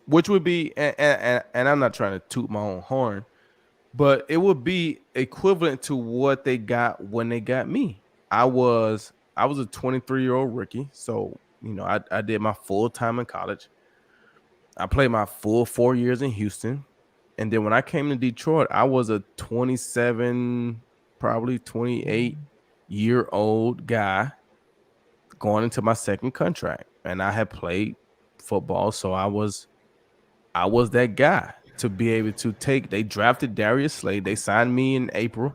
which would be, and I'm not trying to toot my own horn, but it would be equivalent to what they got when they got me. I was I was a 23-year-old rookie, so I did my full time in college. I played my full 4 years in Houston, and then when I came to Detroit, I was a 27, probably 28-year-old guy going into my second contract, and I had played football, so I was that guy to be able to take. They drafted Darius Slay. They signed me in April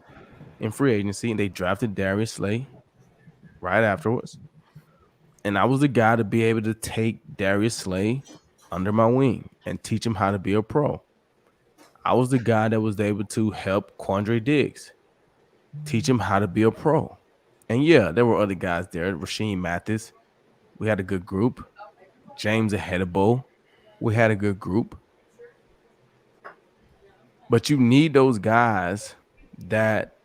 in free agency, and they drafted Darius Slay right afterwards. And I was the guy to be able to take Darius Slay under my wing and teach him how to be a pro. I was the guy that was able to help Quandre Diggs, teach him how to be a pro. And yeah, there were other guys there. Rasheem Mathis. We had a good group. James Ahedebo. We had a good group. But you need those guys that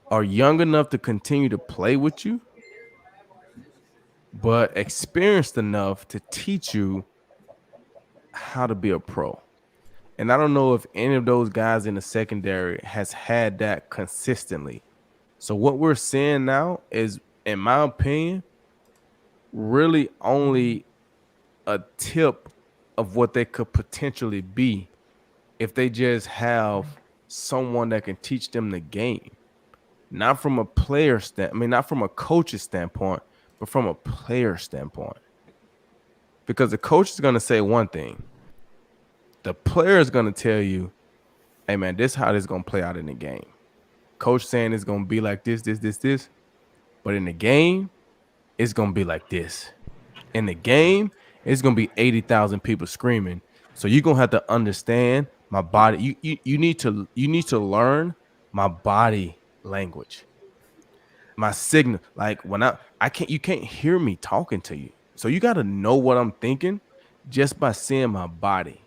are young enough to continue to play with you, but experienced enough to teach you how to be a pro. And I don't know if any of those guys in the secondary has had that consistently. So what we're seeing now is, in my opinion, really only a tip of what they could potentially be if they just have someone that can teach them the game. Not from a not from a coach's standpoint, but from a player standpoint. Because the coach is going to say one thing. The player is going to tell you, hey, man, this is how this is going to play out in the game. Coach saying it's going to be like this. But in the game, it's going to be like this. In the game, it's going to be 80,000 people screaming. So you're going to have to understand my body. You need to learn my body language. My signal. Like when you can't hear me talking to you. So you got to know what I'm thinking just by seeing my body.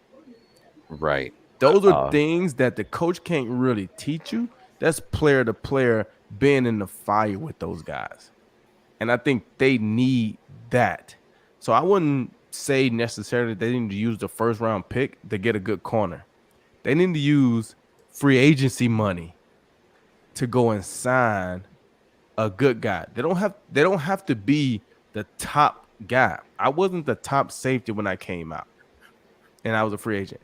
Right. Those are things that the coach can't really teach you. That's player to player being in the fire with those guys. And I think they need that. So I wouldn't say necessarily they need to use the first round pick to get a good corner. They need to use free agency money to go and sign a good guy. They don't have to be the top guy. I wasn't the top safety when I came out, and I was a free agent.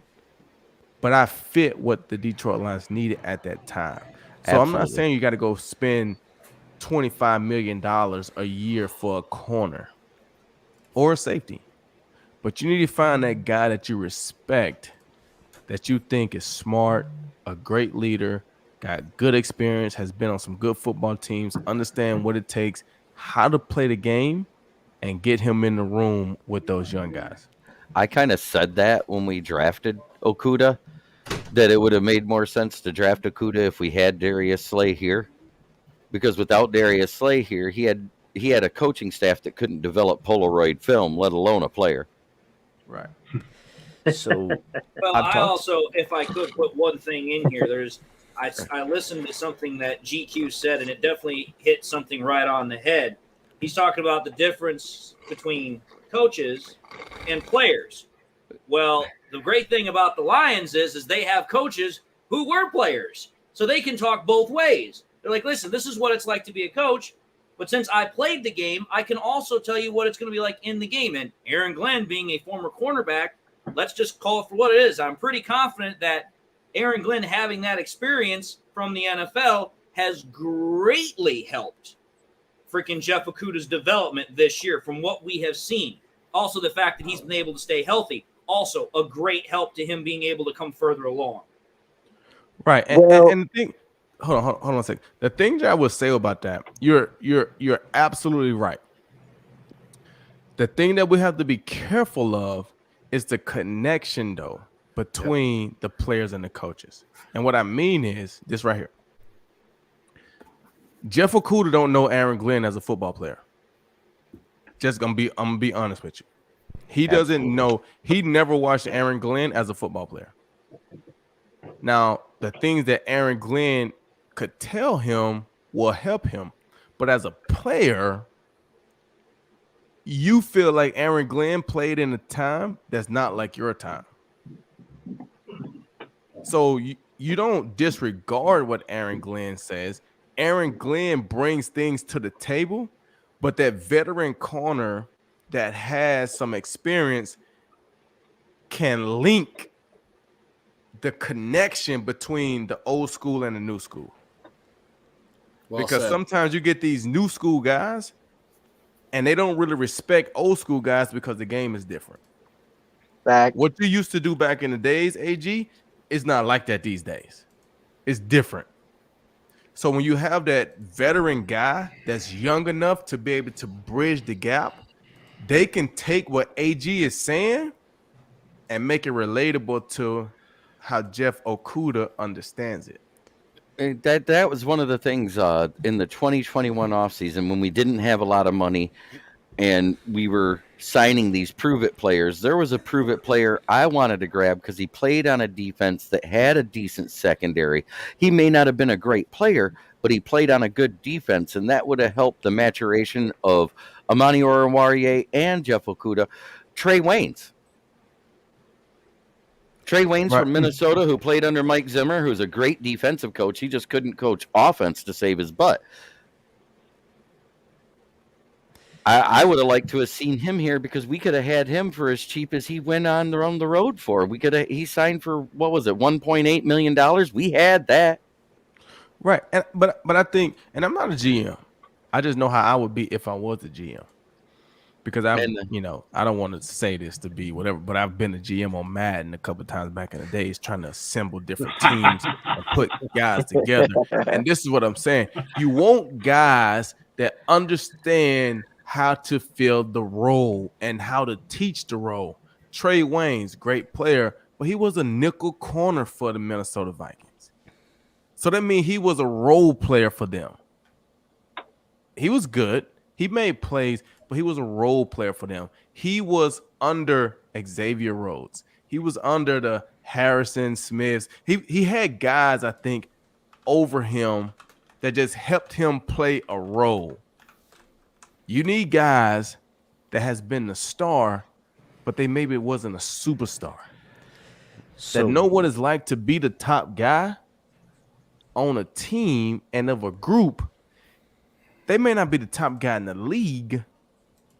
But I fit what the Detroit Lions needed at that time. So Absolutely. I'm not saying you got to go spend $25 million a year for a corner or a safety. But you need to find that guy that you respect, that you think is smart, a great leader, got good experience, has been on some good football teams, understand what it takes, how to play the game, and get him in the room with those young guys. I kind of said that when we drafted Okudah, that it would have made more sense to draft Okudah if we had Darius Slay here. Because without Darius Slay here, he had a coaching staff that couldn't develop Polaroid film, let alone a player. Right. So, well, I also, if I could put one thing in here, I listened to something that GQ said, and it definitely hit something right on the head. He's talking about the difference between coaches and players. Well, the great thing about the Lions is they have coaches who were players, so they can talk both ways. They're like, listen, this is what it's like to be a coach, but since I played the game, I can also tell you what it's going to be like in the game. And Aaron Glenn, being a former cornerback, let's just call it for what it is. I'm pretty confident that Aaron Glenn, having that experience from the NFL, has greatly helped freaking Jeff Okudah's development this year from what we have seen. Also, the fact that he's been able to stay healthy, also a great help to him being able to come further along. Right. And the thing, hold on a second. The thing that I would say about that, you're absolutely right. The thing that we have to be careful of is the connection, though, between the players and the coaches. And what I mean is this right here. Jeff Okudah don't know Aaron Glenn as a football player. I'm gonna be honest with you. He doesn't know. He never watched Aaron Glenn as a football player. Now, the things that Aaron Glenn could tell him will help him. But as a player, you feel like Aaron Glenn played in a time that's not like your time. So you don't disregard what Aaron Glenn says. Aaron Glenn brings things to the table but that veteran corner that has some experience can link the connection between the old school and the new school. Well Because said. sometimes you get these new school guys and they don't really respect old school guys because the game is different. Fact. What you used to do back in the days, AG, is not like that these days. It's different. So when you have that veteran guy that's young enough to be able to bridge the gap, they can take what AG is saying and make it relatable to how Jeff Okudah understands it. And that was one of the things in the 2021 offseason when we didn't have a lot of money and we were signing these prove-it players. There was a prove-it player I wanted to grab because he played on a defense that had a decent secondary. He may not have been a great player, but he played on a good defense, and that would have helped the maturation of Amani Oruwariye and Jeff Okudah. Trey Waynes. Trey Waynes Right. from Minnesota, who played under Mike Zimmer, who's a great defensive coach. He just couldn't coach offense to save his butt. I would have liked to have seen him here because we could have had him for as cheap as he went on the road for. He signed for, what was it, $1.8 million? We had that. Right. But I think, and I'm not a GM. I just know how I would be if I was a GM. Because I don't want to say this to be whatever, but I've been a GM on Madden a couple of times back in the days trying to assemble different teams and put guys together. And this is what I'm saying. You want guys that understand how to fill the role and how to teach the role. Trey Waynes, great player, but he was a nickel corner for the Minnesota Vikings. So that means he was a role player for them. He was good. He made plays, but he was a role player for them. He was under Xavier Rhodes. He was under the Harrison Smiths. He had guys, I think, over him that just helped him play a role. You need guys that has been the star, but they maybe wasn't a superstar. That know what it's like to be the top guy on a team and of a group. They may not be the top guy in the league,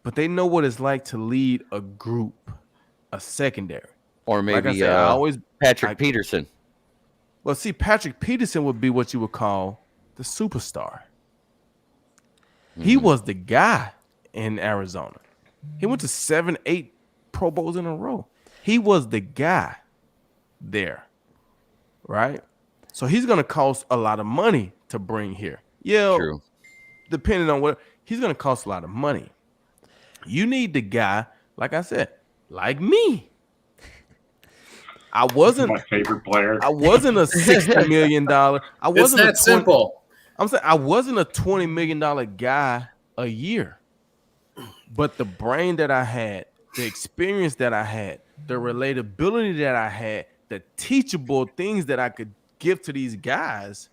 but they know what it's like to lead a group, a secondary. Or maybe like I said, Patrick Peterson. Well, see, Patrick Peterson would be what you would call the superstar. Mm-hmm. He was the guy in Arizona. He went to 7-8 Pro Bowls in a row. He was the guy there, right? So he's going to cost a lot of money to bring here. Yeah, true. Depending on what, he's going to cost a lot of money. You need the guy, like I said, like me. I wasn't my favorite player. I wasn't a $60 million. It's that simple. I'm saying I wasn't a $20 million guy a year. But the brain that I had, the experience that I had, the relatability that I had, the teachable things that I could give to these guys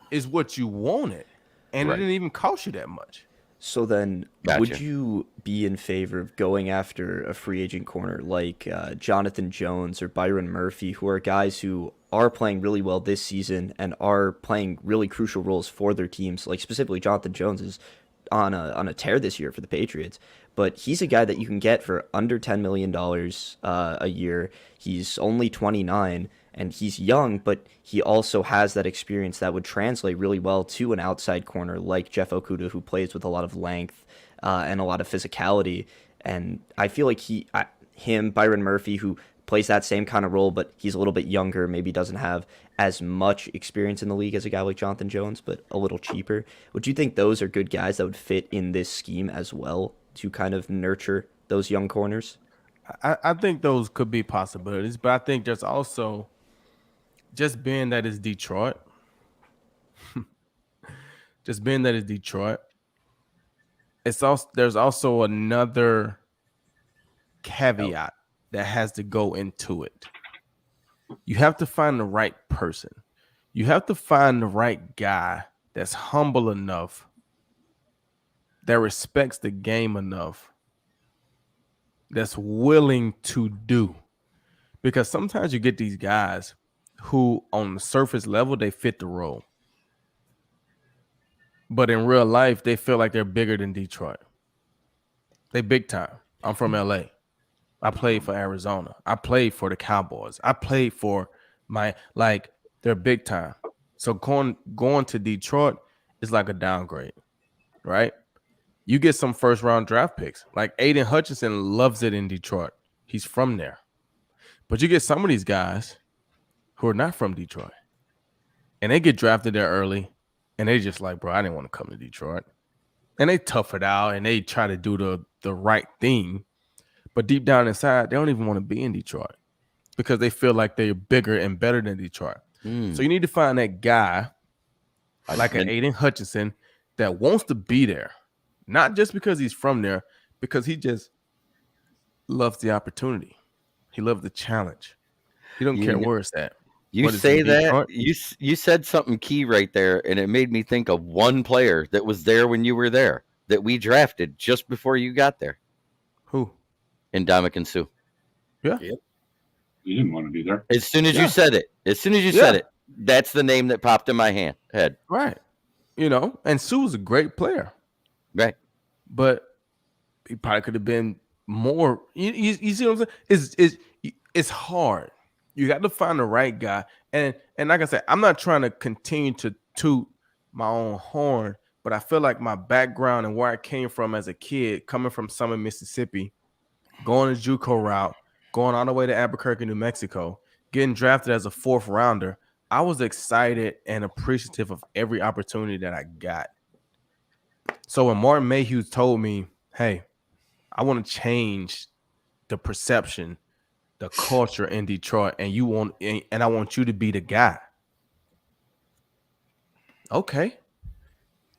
is what you wanted. And It didn't even cost you that much. So then would you be in favor of going after a free agent corner like Jonathan Jones or Byron Murphy, who are guys who are playing really well this season and are playing really crucial roles for their teams? Like specifically Jonathan Jones is on a tear this year for the Patriots, but he's a guy that you can get for under $10 million a year. He's only 29 and he's young, but he also has that experience that would translate really well to an outside corner like Jeff Okudah, who plays with a lot of length and a lot of physicality. And I feel like Byron Murphy, who plays that same kind of role, but he's a little bit younger, maybe doesn't have as much experience in the league as a guy like Jonathan Jones, but a little cheaper. Would you think those are good guys that would fit in this scheme as well to kind of nurture those young corners? I think those could be possibilities, but I think there's also, just being that it's Detroit, there's also another caveat that has to go into it. You have to find the right person. You have to find the right guy that's humble enough, that respects the game enough, that's willing to do. Because sometimes you get these guys who on the surface level, they fit the role. but in real life, they feel like they're bigger than Detroit. They big time. I'm from LA. I played for Arizona. I played for the Cowboys. I played for they're big time. So going to Detroit is like a downgrade, right? You get some first round draft picks. Like Aiden Hutchinson loves it in Detroit. He's from there. But you get some of these guys who are not from Detroit. And they get drafted there early. And they just like, bro, I didn't want to come to Detroit. And they tough it out and they try to do the right thing. But deep down inside, they don't even want to be in Detroit because they feel like they're bigger and better than Detroit. So you need to find that guy like an Aiden Hutchinson that wants to be there. Not just because he's from there, because he just loves the opportunity. He loves the challenge. He don't care where it's at. You say that you said something key right there, and it made me think of one player that was there when you were there that we drafted just before you got there. Who? Ndamukong Suh. Yeah. You didn't want to be there. As soon as you said it, said it, that's the name that popped in my head. Right. You know, and Suh was a great player. Right. But he probably could have been more. You see what I'm saying? It's hard. You got to find the right guy. And like I said, I'm not trying to continue to toot my own horn, but I feel like my background and where I came from as a kid, coming from Summit, Mississippi, going to JUCO route, going all the way to Albuquerque, New Mexico, getting drafted as a 4th rounder, I was excited and appreciative of every opportunity that I got. So when Martin Mayhew told me, hey, I want to change the perception, the culture in Detroit, and I want you to be the guy. Okay.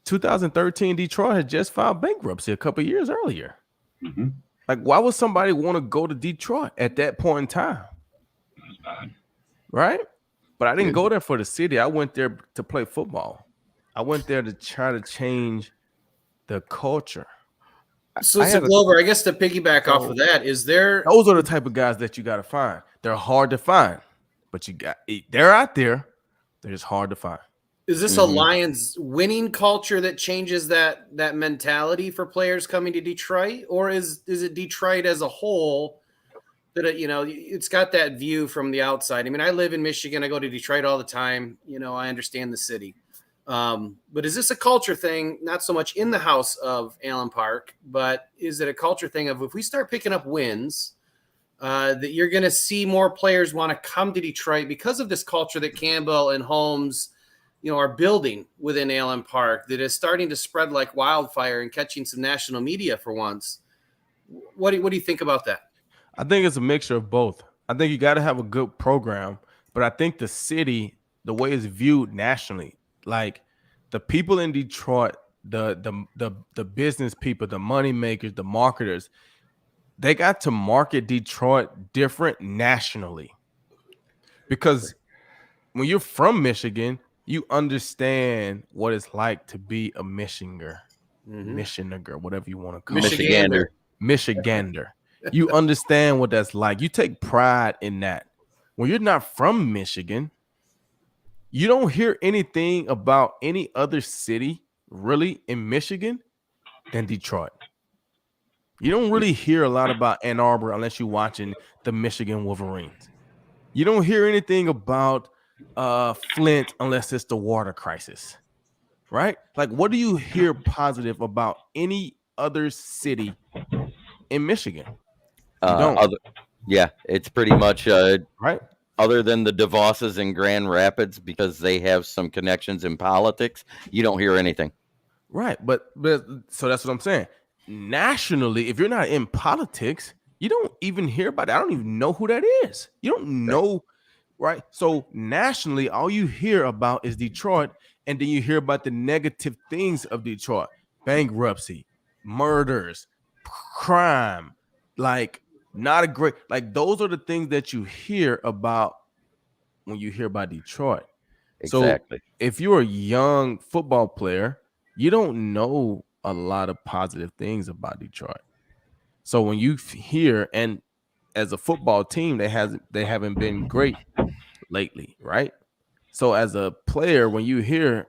2013, Detroit had just filed bankruptcy a couple of years earlier. Mm-hmm. Like, why would somebody want to go to Detroit at that point in time? That's bad. Right? But I didn't go there for the city. I went there to play football. I went there to try to change the culture. So Glover, I guess to piggyback off of that, those are the type of guys that you got to find. They're hard to find, but they're out there. They're just hard to find. Is this a Lions winning culture that changes that mentality for players coming to Detroit, or is it Detroit as a whole that it's got that view from the outside? I mean, I live in Michigan. I go to Detroit all the time. I understand the city. But is this a culture thing, not so much in the house of Allen Park, but is it a culture thing of if we start picking up wins, that you're going to see more players want to come to Detroit because of this culture that Campbell and Holmes, are building within Allen Park that is starting to spread like wildfire and catching some national media for once? What do you think about that? I think it's a mixture of both. I think you got to have a good program, but I think the city, the way it's viewed nationally, like the people in Detroit, the business people, the money makers, the marketers, they got to market Detroit different nationally. Because when you're from Michigan, you understand what it's like to be a Michigander, whatever you want to call it. Michigander. You understand what that's like. You take pride in that. When you're not from Michigan, you don't hear anything about any other city really in Michigan than Detroit. You don't really hear a lot about Ann Arbor unless you're watching the Michigan Wolverines. You don't hear anything about Flint unless it's the water crisis, right? Like, what do you hear positive about any other city in Michigan? You don't. It's pretty much right. Other than the DeVosses in Grand Rapids, because they have some connections in politics, you don't hear anything. Right, but so that's what I'm saying. Nationally, if you're not in politics, you don't even hear about it. I don't even know who that is. You don't know, right? So nationally, all you hear about is Detroit, and then you hear about the negative things of Detroit: bankruptcy, murders, crime, like not a great, like those are the things that you hear about when you hear about Detroit. Exactly. So if you're a young football player, you don't know a lot of positive things about Detroit. So when you hear, and as a football team, they haven't been great lately, right? So as a player, when you hear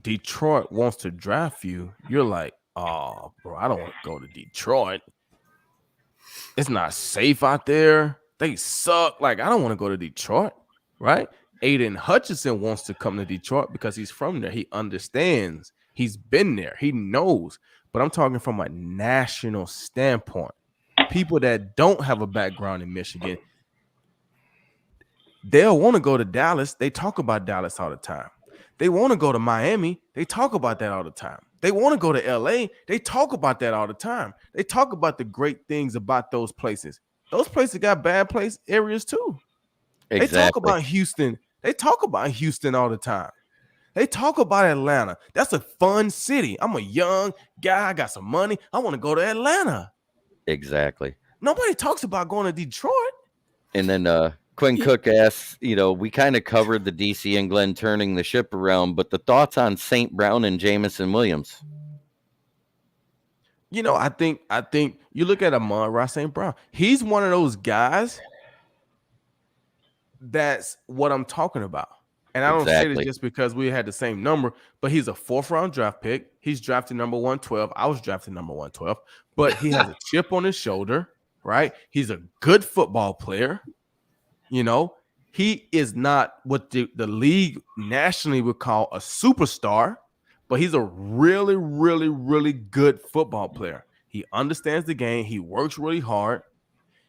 Detroit wants to draft you, you're like, oh, bro, I don't want to go to Detroit. It's not safe out there. They suck. Like, I don't want to go to Detroit, right? Aiden Hutchinson wants to come to Detroit because he's from there. He understands. He's been there. He knows. But I'm talking from a national standpoint. People that don't have a background in Michigan, they'll want to go to Dallas. They talk about Dallas all the time. They want to go to Miami. They talk about that all the time. They want to go to LA. They talk about that all the time. They talk about the great things about those places. Those places got bad place areas too. Exactly. They talk about Houston. They talk about Houston all the time. They talk about Atlanta. That's a fun city. I'm a young guy. I got some money. I want to go to Atlanta. Exactly. Nobody talks about going to Detroit. And then Quinn Cook asks, we kind of covered the DC and Glenn turning the ship around, but the thoughts on St. Brown and Jamison Williams? I think you look at Amon-Ra St. Brown. He's one of those guys. That's what I'm talking about. And I don't say this just because we had the same number, but he's a 4th-round draft pick. He's drafted number 112. I was drafted number 112, but he has a chip on his shoulder, right? He's a good football player. He is not what the league nationally would call a superstar, but he's a really, really, really good football player. He understands the game. He works really hard.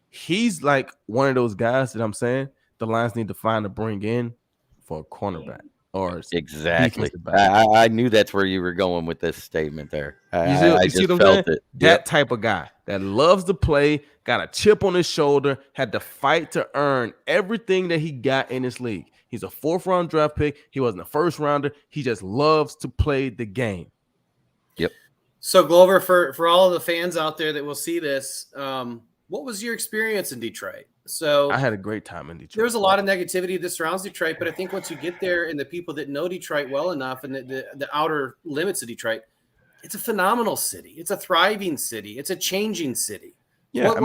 He's like one of those guys that I'm saying the Lions need to find to bring in for a cornerback or exactly. I knew that's where you were going with this statement there. I just felt it. That type of guy that loves to play, got a chip on his shoulder, had to fight to earn everything that he got in this league. He's a 4th-round draft pick. He wasn't a 1st-rounder. He just loves to play the game. Yep. So, Glover, for all of the fans out there that will see this, what was your experience in Detroit? So I had a great time in Detroit. There was a lot of negativity that surrounds Detroit, but I think once you get there and the people that know Detroit well enough and the outer limits of Detroit, it's a phenomenal city. It's a thriving city. It's a changing city. Yeah, what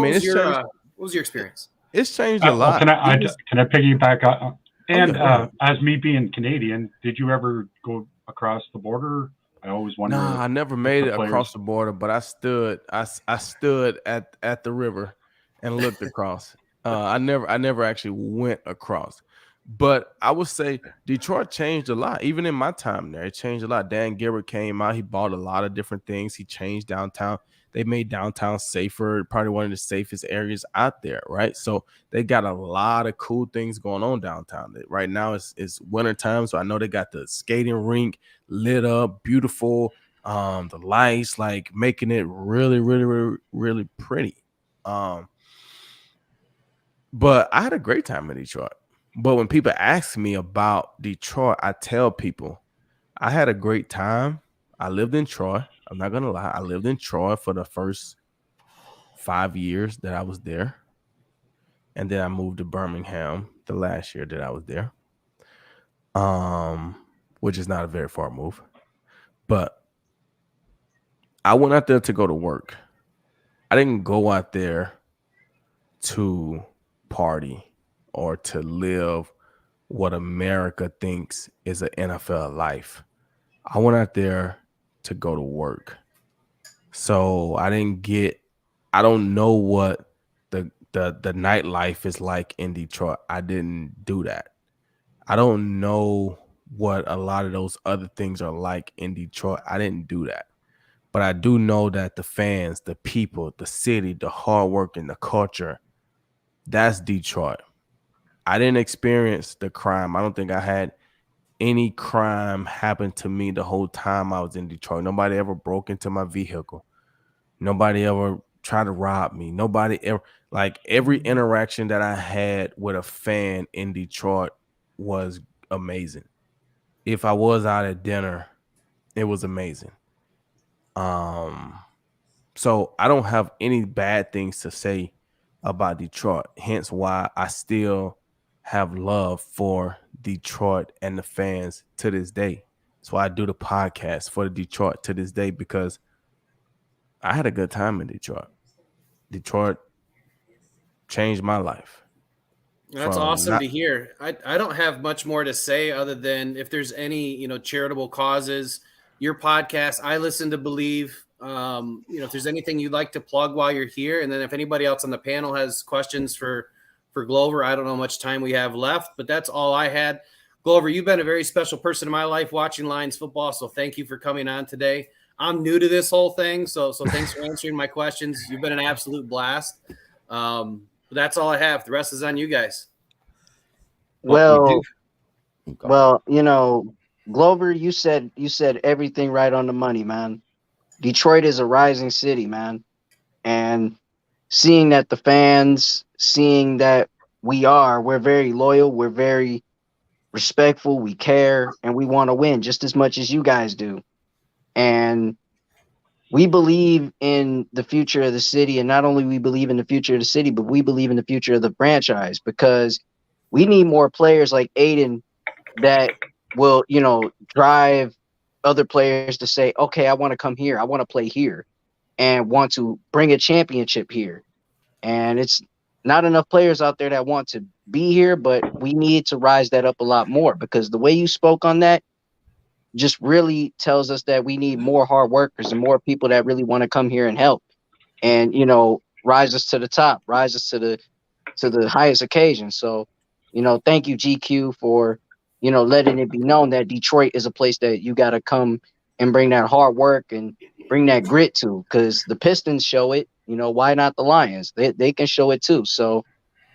was your experience? It's changed a lot. Can I piggyback on? And as me being Canadian, did you ever go across the border? I always wondered. No, I never made it across the border, but I stood at the river and looked across. I never actually went across, but I would say Detroit changed a lot. Even in my time there, it changed a lot. Dan Gilbert came out. He bought a lot of different things. He changed downtown. They made downtown safer, probably one of the safest areas out there, right? So they got a lot of cool things going on downtown. Right now it's wintertime, so I know they got the skating rink lit up, beautiful. The lights, like making it really, really, really, really pretty. But I had a great time in Detroit. But when people ask me about Detroit, I tell people I had a great time. I lived in Troy. I'm not going to lie. I lived in Troy for the first 5 years that I was there. And then I moved to Birmingham the last year that I was there, which is not a very far move. But I went out there to go to work. I didn't go out there to party or to live what America thinks is an NFL life. I went out there to go to work. So I don't know what the nightlife is like in Detroit. I didn't do that. I don't know what a lot of those other things are like in Detroit. I didn't do that. But I do know that the fans, the people, the city, the hard work and the culture, that's Detroit. I didn't experience the crime. I don't think I had any crime happen to me the whole time I was in Detroit. Nobody ever broke into my vehicle. Nobody ever tried to rob me. Nobody ever, like every interaction that I had with a fan in Detroit was amazing. If I was out at dinner, it was amazing. So I don't have any bad things to say about Detroit. Hence why I still have love for Detroit and the fans to this day. That's why I do the podcast for the Detroit to this day, because I had a good time in Detroit. Detroit changed my life. That's awesome to hear. I don't have much more to say other than if there's any, charitable causes, your podcast, I listen to Believe. If there's anything you'd like to plug while you're here, and then if anybody else on the panel has questions for Glover, I don't know how much time we have left, but that's all I had. Glover, you've been a very special person in my life watching Lions football, so thank you for coming on today. I'm new to this whole thing, so thanks for answering my questions. You've been an absolute blast. That's all I have. The rest is on you guys. Well, Glover, you said everything right on the money, man. Detroit is a rising city, man. And seeing that the fans, seeing that we're very loyal, we're very respectful, we care, and we want to win just as much as you guys do. And we believe in the future of the city, and not only we believe in the future of the city, but we believe in the future of the franchise, because we need more players like Aiden that will, drive other players to say, okay, I want to come here, I want to play here, and want to bring a championship here. And it's not enough players out there that want to be here, but we need to rise that up a lot more, because the way you spoke on that just really tells us that we need more hard workers and more people that really want to come here and help and, rise us to the top, rise us to the highest occasion. So, thank you, GQ, for, letting it be known that Detroit is a place that you got to come and bring that hard work and bring that grit to, because the Pistons show it, why not the Lions? They can show it too. So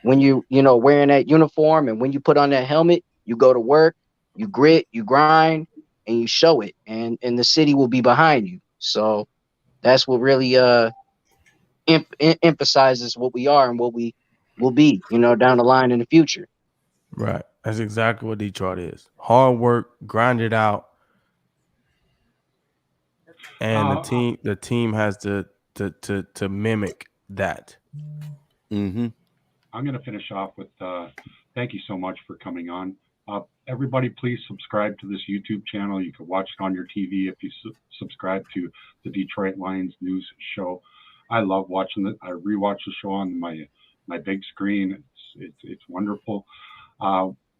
when wearing that uniform and when you put on that helmet, you go to work, you grit, you grind, and you show it, and the city will be behind you. So that's what really emphasizes what we are and what we will be, down the line in the future. Right. That's exactly what Detroit is. Hard work, grind it out. And the team has to mimic that. Mm-hmm. I'm going to finish off with thank you so much for coming on. Everybody, please subscribe to this YouTube channel. You can watch it on your TV if you subscribe to the Detroit Lions News Show. I love watching it. I rewatch the show on my big screen. It's wonderful.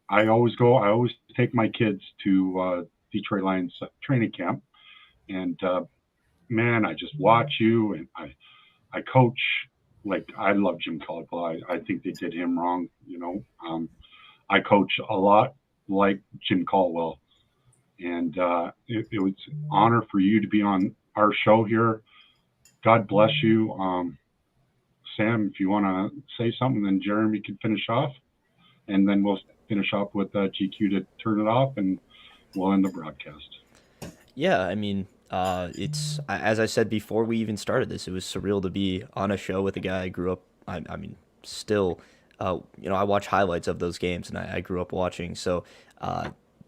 I always take my kids to Detroit Lions training camp, and man, I just watch you, and I coach. Like, I love Jim Caldwell. I think they did him wrong. I coach a lot like Jim Caldwell, and it was an honor for you to be on our show here. God bless you. Sam, if you want to say something, then Jeremy can finish off, and then we'll finish off with GQ to turn it off, and we'll end the broadcast. Yeah, I mean, it's, as I said before we even started this, it was surreal to be on a show with a guy I grew up, still, I watch highlights of those games, and I grew up watching. So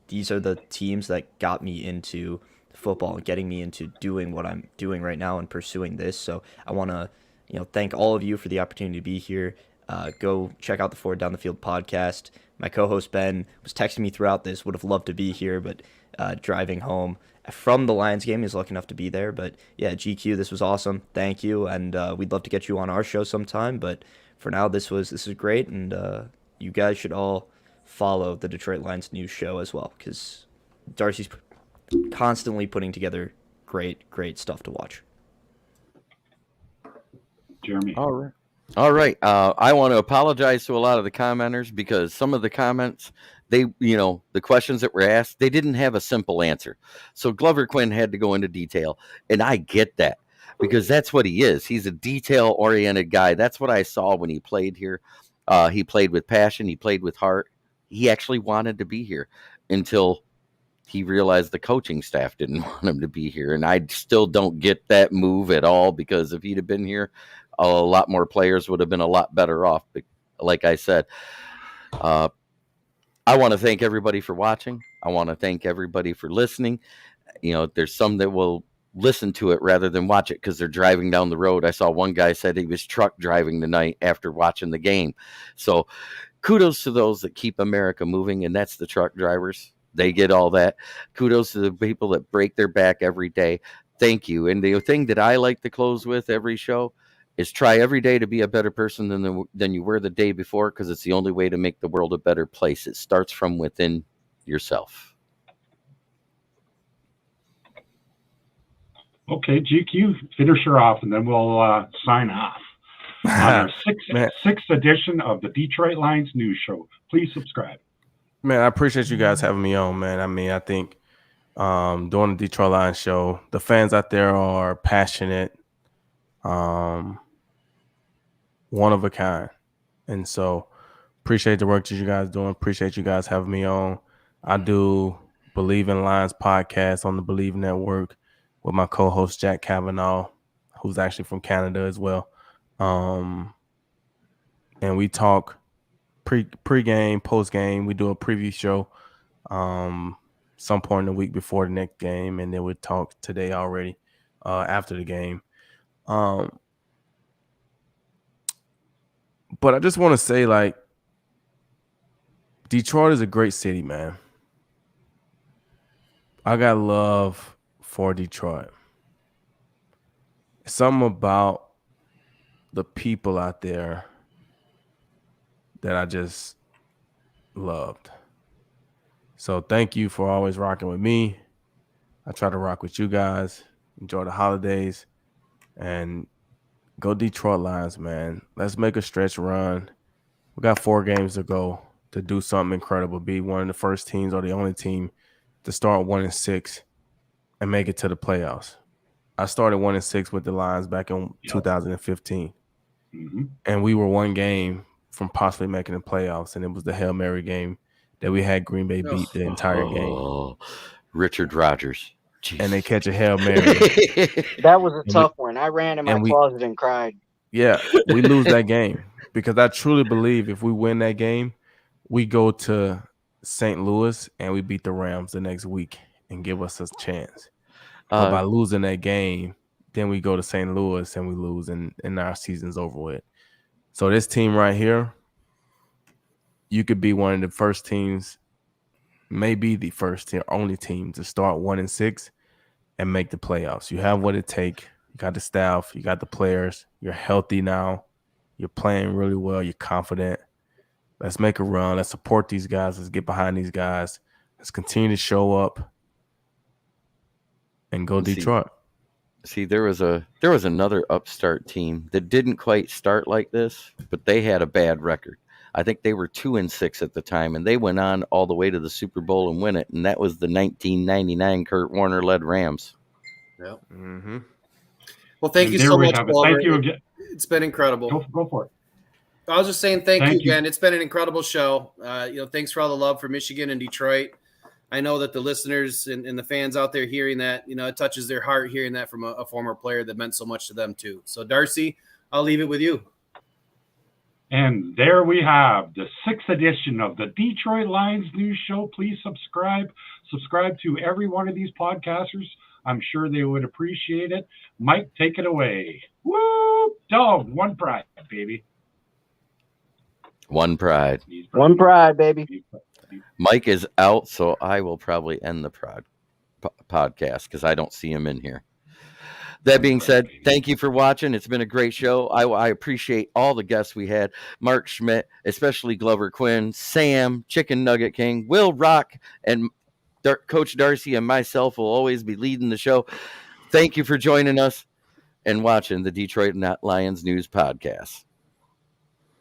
these are the teams that got me into football and getting me into doing what I'm doing right now and pursuing this. So I want to, thank all of you for the opportunity to be here. Go check out the Forward Down the Field podcast. My co-host Ben was texting me throughout this, would have loved to be here, but driving home from the Lions game, he's lucky enough to be there. But yeah, GQ, this was awesome. Thank you, and we'd love to get you on our show sometime. But for now, this is great, and you guys should all follow the Detroit Lions News Show as well, because Darcy's constantly putting together great stuff to watch. Jeremy. All right. I want to apologize to a lot of the commenters, because some of the comments, the questions that were asked, they didn't have a simple answer. So Glover Quin had to go into detail, and I get that, because that's what he is. He's a detail-oriented guy. That's what I saw when he played here. He played with passion. He played with heart. He actually wanted to be here until he realized the coaching staff didn't want him to be here. And I still don't get that move at all, because if he'd have been here, a lot more players would have been a lot better off. But like I said, I want to thank everybody for watching. I want to thank everybody for listening. There's some that will listen to it rather than watch it because they're driving down the road. I saw one guy said he was truck driving tonight after watching the game. So kudos to those that keep America moving, and that's the truck drivers. They get all that. Kudos to the people that break their back every day. Thank you. And the thing that I like to close with every show, is try every day to be a better person than you were the day before, because it's the only way to make the world a better place. It starts from within yourself. Okay, GQ, finish her off, and then we'll sign off on our sixth edition of the Detroit Lions News Show. Please subscribe. Man, I appreciate you guys having me on, man. I mean, I think doing the Detroit Lions show, the fans out there are passionate, one of a kind. And so appreciate the work that you guys doing. Appreciate you guys having me on. I do Believe in Lions podcast on the Believe Network with my co-host Jack Kavanaugh, who's actually from Canada as well. And we talk pre-game, post-game. We do a preview show some point in the week before the next game, and then we talk today already after the game. But I just want to say, like, Detroit is a great city, man. I got love for Detroit. Something about the people out there that I just loved. So thank you for always rocking with me. I try to rock with you guys. Enjoy the holidays. And go Detroit Lions, man. Let's make a stretch run. We got 4 games to go to do something incredible. Be one of the first teams or the only team to start 1-6 and make it to the playoffs. I started 1-6 with the Lions back in 2015. Mm-hmm. And we were 1 game from possibly making the playoffs, and it was the Hail Mary game that we had Green Bay beat the entire game. Richard Rodgers. Jeez. And they catch a Hail Mary. That was a tough one. I ran in my closet and cried. Yeah, we lose that game because I truly believe if we win that game, we go to St. Louis and we beat the Rams the next week and give us a chance. But by losing that game, then we go to St. Louis and we lose, and our season's over with. So this team right here, you could be one of the first teams, maybe the first team, only team to start 1-6 and make the playoffs. You have what it takes. You got the staff. You got the players. You're healthy now. You're playing really well. You're confident. Let's make a run. Let's support these guys. Let's get behind these guys. Let's continue to show up and go Detroit. See, there was another upstart team that didn't quite start like this, but they had a bad record. I think they were 2-6 at the time, and they went on all the way to the Super Bowl and win it, and that was the 1999 Kurt Warner-led Rams. Yep. Mm-hmm. Well, thank you so much, Glover. Thank you again. It's been incredible. Go for it. I was just saying thank you again. It's been an incredible show. Thanks for all the love for Michigan and Detroit. I know that the listeners and the fans out there hearing that, it touches their heart hearing that from a former player that meant so much to them too. So, Darcy, I'll leave it with you. And there we have the 6th edition of the Detroit Lions News Show. Please subscribe. Subscribe to every one of these podcasters. I'm sure they would appreciate it. Mike, take it away. Woo! Dog, one pride, baby. One pride. One pride, baby. Mike is out, so I will probably end the podcast because I don't see him in here. That being said, thank you for watching. It's been a great show. I appreciate all the guests we had. Mark Shmidt, especially Glover Quin, Sam, Chicken Nugget King, Will Rock, and Coach Darcy and myself will always be leading the show. Thank you for joining us and watching the Detroit Lions News Podcast.